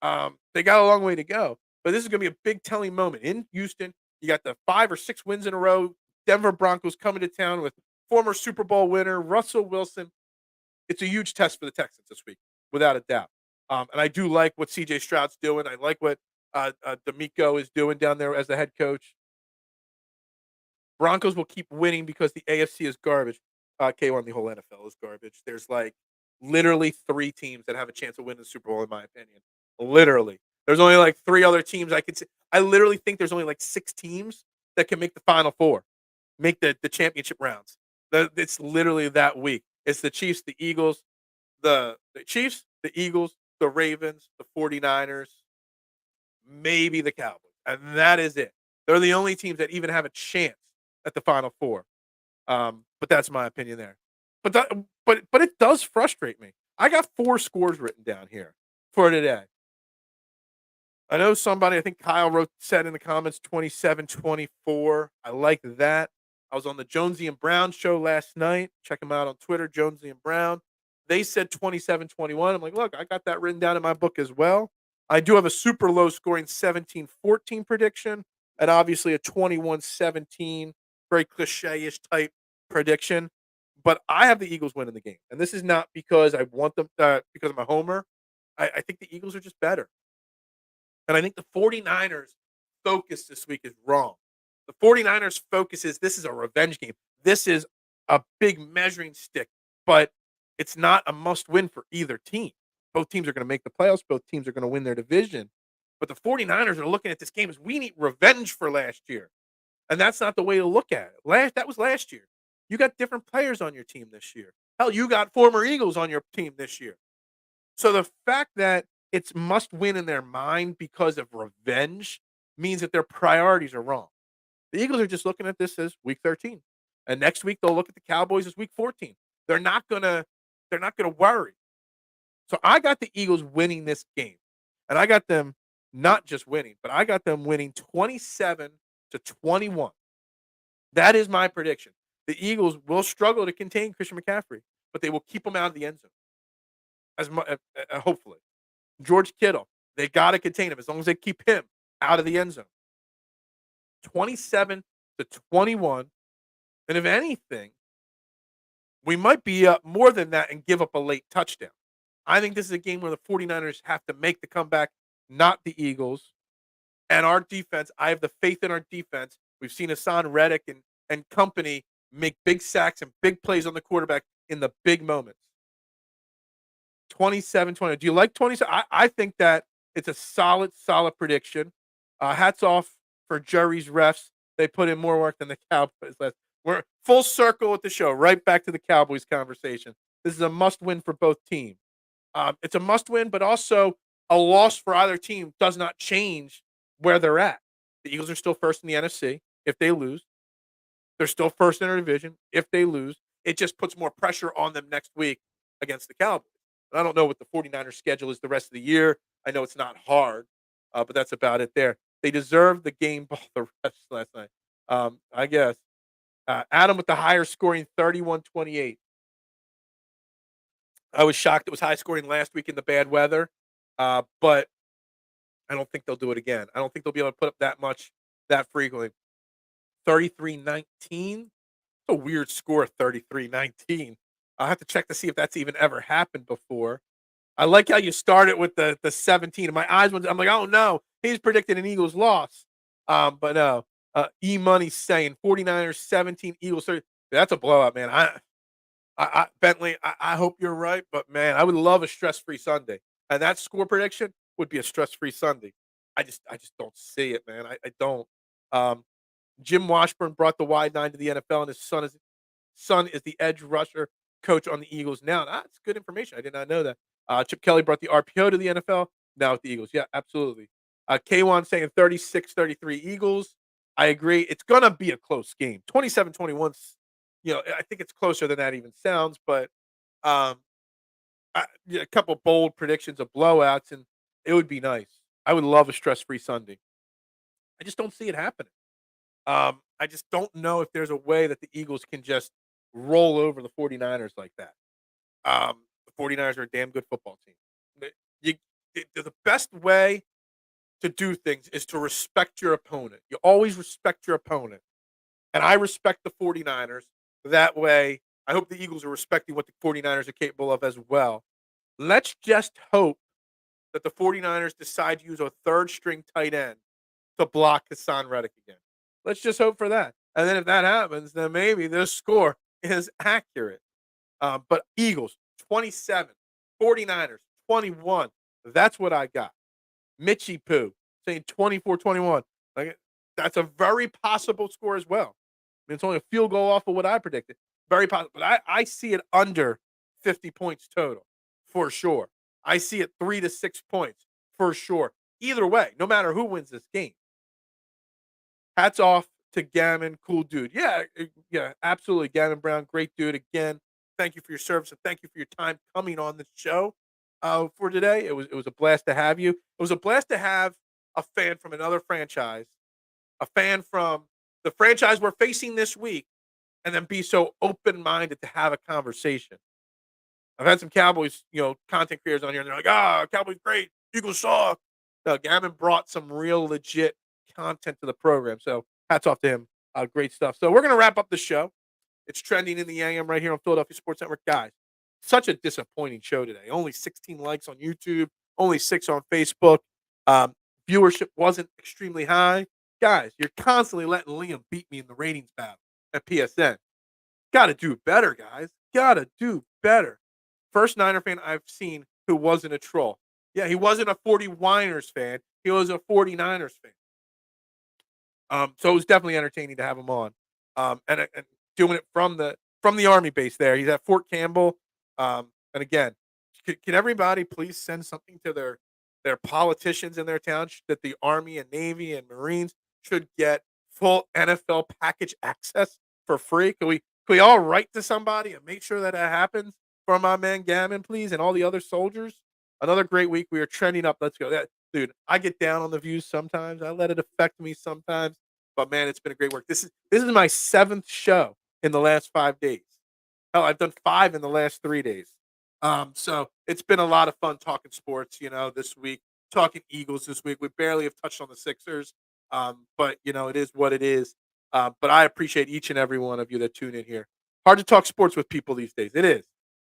They got a long way to go, but this is going to be a big telling moment in Houston. You got the 5 or 6 wins in a row. Denver Broncos coming to town with former Super Bowl winner Russell Wilson. It's a huge test for the Texans this week, without a doubt. And I do like what C.J. Stroud's doing. I like what D'Amico is doing down there as the head coach. Broncos will keep winning because the AFC is garbage. K1, the whole NFL is garbage. There's like literally 3 teams that have a chance of winning the Super Bowl, in my opinion. Literally. There's only like 3 other teams I could say. I literally think there's only like 6 teams that can make the Final Four, make the championship rounds. It's literally that weak. It's the Chiefs, the Eagles, the Chiefs, the Eagles, the Ravens, the 49ers, maybe the Cowboys. And that is it. They're the only teams that even have a chance at the Final Four. But that's my opinion there. But it does frustrate me. I got 4 scores written down here for today. I know somebody, I think Kyle said in the comments 27-24. I like that. I was on the Jonesy and Brown show last night. Check them out on Twitter, Jonesy and Brown. They said 27-21. I'm like, look, I got that written down in my book as well. I do have a super low scoring 17-14 prediction and obviously a 21-17, very cliche-ish type prediction. But I have the Eagles winning the game. And this is not because I want them, because I'm a homer. I think the Eagles are just better. And I think the 49ers focus this week is wrong. The 49ers focus is this is a revenge game. This is a big measuring stick, but it's not a must win for either team. Both teams are going to make the playoffs. Both teams are going to win their division. But the 49ers are looking at this game as we need revenge for last year. And that's not the way to look at it. That was last year. You got different players on your team this year. Hell, you got former Eagles on your team this year. So the fact that it's must win in their mind because of revenge means that their priorities are wrong. The Eagles are just looking at this as week 13. And next week they'll look at the Cowboys as week 14. They're not gonna worry. So I got the Eagles winning this game. And I got them not just winning, but I got them winning 27-24. to 21. That is my prediction. The Eagles will struggle to contain Christian McCaffrey, but they will keep him out of the end zone. Hopefully. George Kittle, they got to contain him as long as they keep him out of the end zone. 27 to 21. And if anything, we might be up more than that and give up a late touchdown. I think this is a game where the 49ers have to make the comeback, not the Eagles. And our defense, I have the faith in our defense. We've seen Hassan Reddick and company make big sacks and big plays on the quarterback in the big moments. 27-20. Do you like 27? I think that it's a solid prediction. Hats off for Jerry's refs. They put in more work than the Cowboys. We're full circle with the show, right back to the Cowboys conversation. This is a must-win for both teams. It's a must-win, but also a loss for either team does not change where they're at. The Eagles are still first in the NFC if they lose. They're still first in their division if they lose. It just puts more pressure on them next week against the Cowboys. And I don't know what the 49ers schedule is the rest of the year. I know it's not hard, but that's about it there. They deserved the game ball, the refs last night, I guess. Adam with the higher scoring 31-28. I was shocked it was high scoring last week in the bad weather, but I don't think they'll do it again. I don't think they'll be able to put up that much that frequently. 33-19. A weird score, 33-19. I'll have to check to see if that's even ever happened before. I like how you started with the 17. And my eyes went, I'm like, oh no, he's predicting an Eagles loss. But no. E-Money saying 49ers 17, Eagles 30. That's a blowout, man. Bentley, I hope you're right, but man, I would love a stress-free Sunday. And that score prediction would be a stress-free Sunday. I just don't see it, man. I don't. Jim Washburn brought the wide nine to the NFL, and his son is the edge rusher coach on the Eagles now. That's good information. I did not know that. Chip Kelly brought the RPO to the NFL, now with the Eagles. Yeah, absolutely. K1 saying 36-33 Eagles. I agree. It's going to be a close game. 27-21, I think it's closer than that even sounds, but a couple bold predictions of blowouts, and it would be nice. I would love a stress-free Sunday. I just don't see it happening. I just don't know if there's a way that the Eagles can just roll over the 49ers like that. The 49ers are a damn good football team. The best way to do things is to respect your opponent. You always respect your opponent. And I respect the 49ers. That way, I hope the Eagles are respecting what the 49ers are capable of as well. Let's just hope that the 49ers decide to use a third-string tight end to block Hassan Reddick again. Let's just hope for that. And then if that happens, then maybe this score is accurate. But Eagles, 27. 49ers, 21. That's what I got. Mitchie Poo saying 24-21. That's a very possible score as well. I mean, it's only a field goal off of what I predicted. Very possible. But I see it under 50 points total for sure. I see it 3 to 6 points for sure. Either way, no matter who wins this game. Hats off to Gammon, cool dude. Yeah, absolutely. Gammon Brown, great dude. Again, thank you for your service and thank you for your time coming on the show for today. It was a blast to have you. It was a blast to have a fan from another franchise, a fan from the franchise we're facing this week, and then be so open-minded to have a conversation. I've had some Cowboys, content creators on here, and they're like, Cowboys great, Eagles suck. No, Gammon brought some real legit content to the program. So hats off to him. Great stuff. So we're going to wrap up the show. It's trending in the AM right here on Philadelphia Sports Network. Guys, such a disappointing show today. Only 16 likes on YouTube, only 6 on Facebook. Viewership wasn't extremely high. Guys, you're constantly letting Liam beat me in the ratings battle at PSN. Got to do better, guys. Got to do better. First Niner fan I've seen who wasn't a troll. Yeah, he wasn't a 49ers fan. He was a 49ers fan. So it was definitely entertaining to have him on. And doing it from the Army base there. He's at Fort Campbell. And again, can everybody please send something to their politicians in their town that the Army and Navy and Marines should get full NFL package access for free? Can we all write to somebody and make sure that happens for my man Gammon, please, and all the other soldiers? Another great week. We are trending up. Let's go. Dude, I get down on the views sometimes. I let it affect me sometimes. But man, it's been a great work. This is my 7th show in the last 5 days. Hell, I've done 5 in the last 3 days. So it's been a lot of fun talking sports, this week, talking Eagles this week. We barely have touched on the Sixers. But it is what it is. But I appreciate each and every one of you that tune in here. Hard to talk sports with people these days. It is.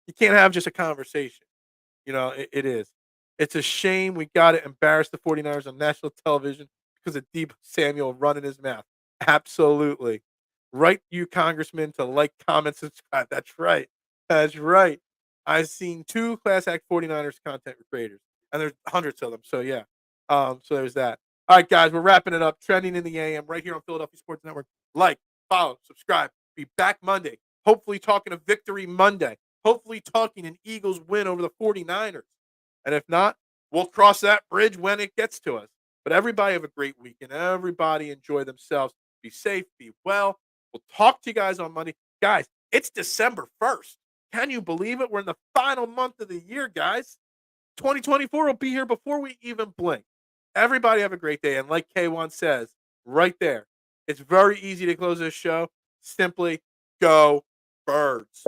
You can't have just a conversation. It is. It's a shame we got to embarrass the 49ers on national television because of Deebo Samuel running his mouth. Absolutely. Write you, Congressman, to like, comment, subscribe. That's right. That's right. I've seen 2 Class Act 49ers content creators, and there's hundreds of them. So, yeah. So there's that. All right, guys, we're wrapping it up. Trending in the AM right here on Philadelphia Sports Network. Like, follow, subscribe. Be back Monday. Hopefully talking a victory Monday. Hopefully talking an Eagles win over the 49ers. And if not, we'll cross that bridge when it gets to us. But everybody have a great weekend. Everybody enjoy themselves. Be safe. Be well. We'll talk to you guys on Monday. Guys, it's December 1st. Can you believe it? We're in the final month of the year, guys. 2024 will be here before we even blink. Everybody have a great day. And like K1 says, right there, it's very easy to close this show. Simply go Birds.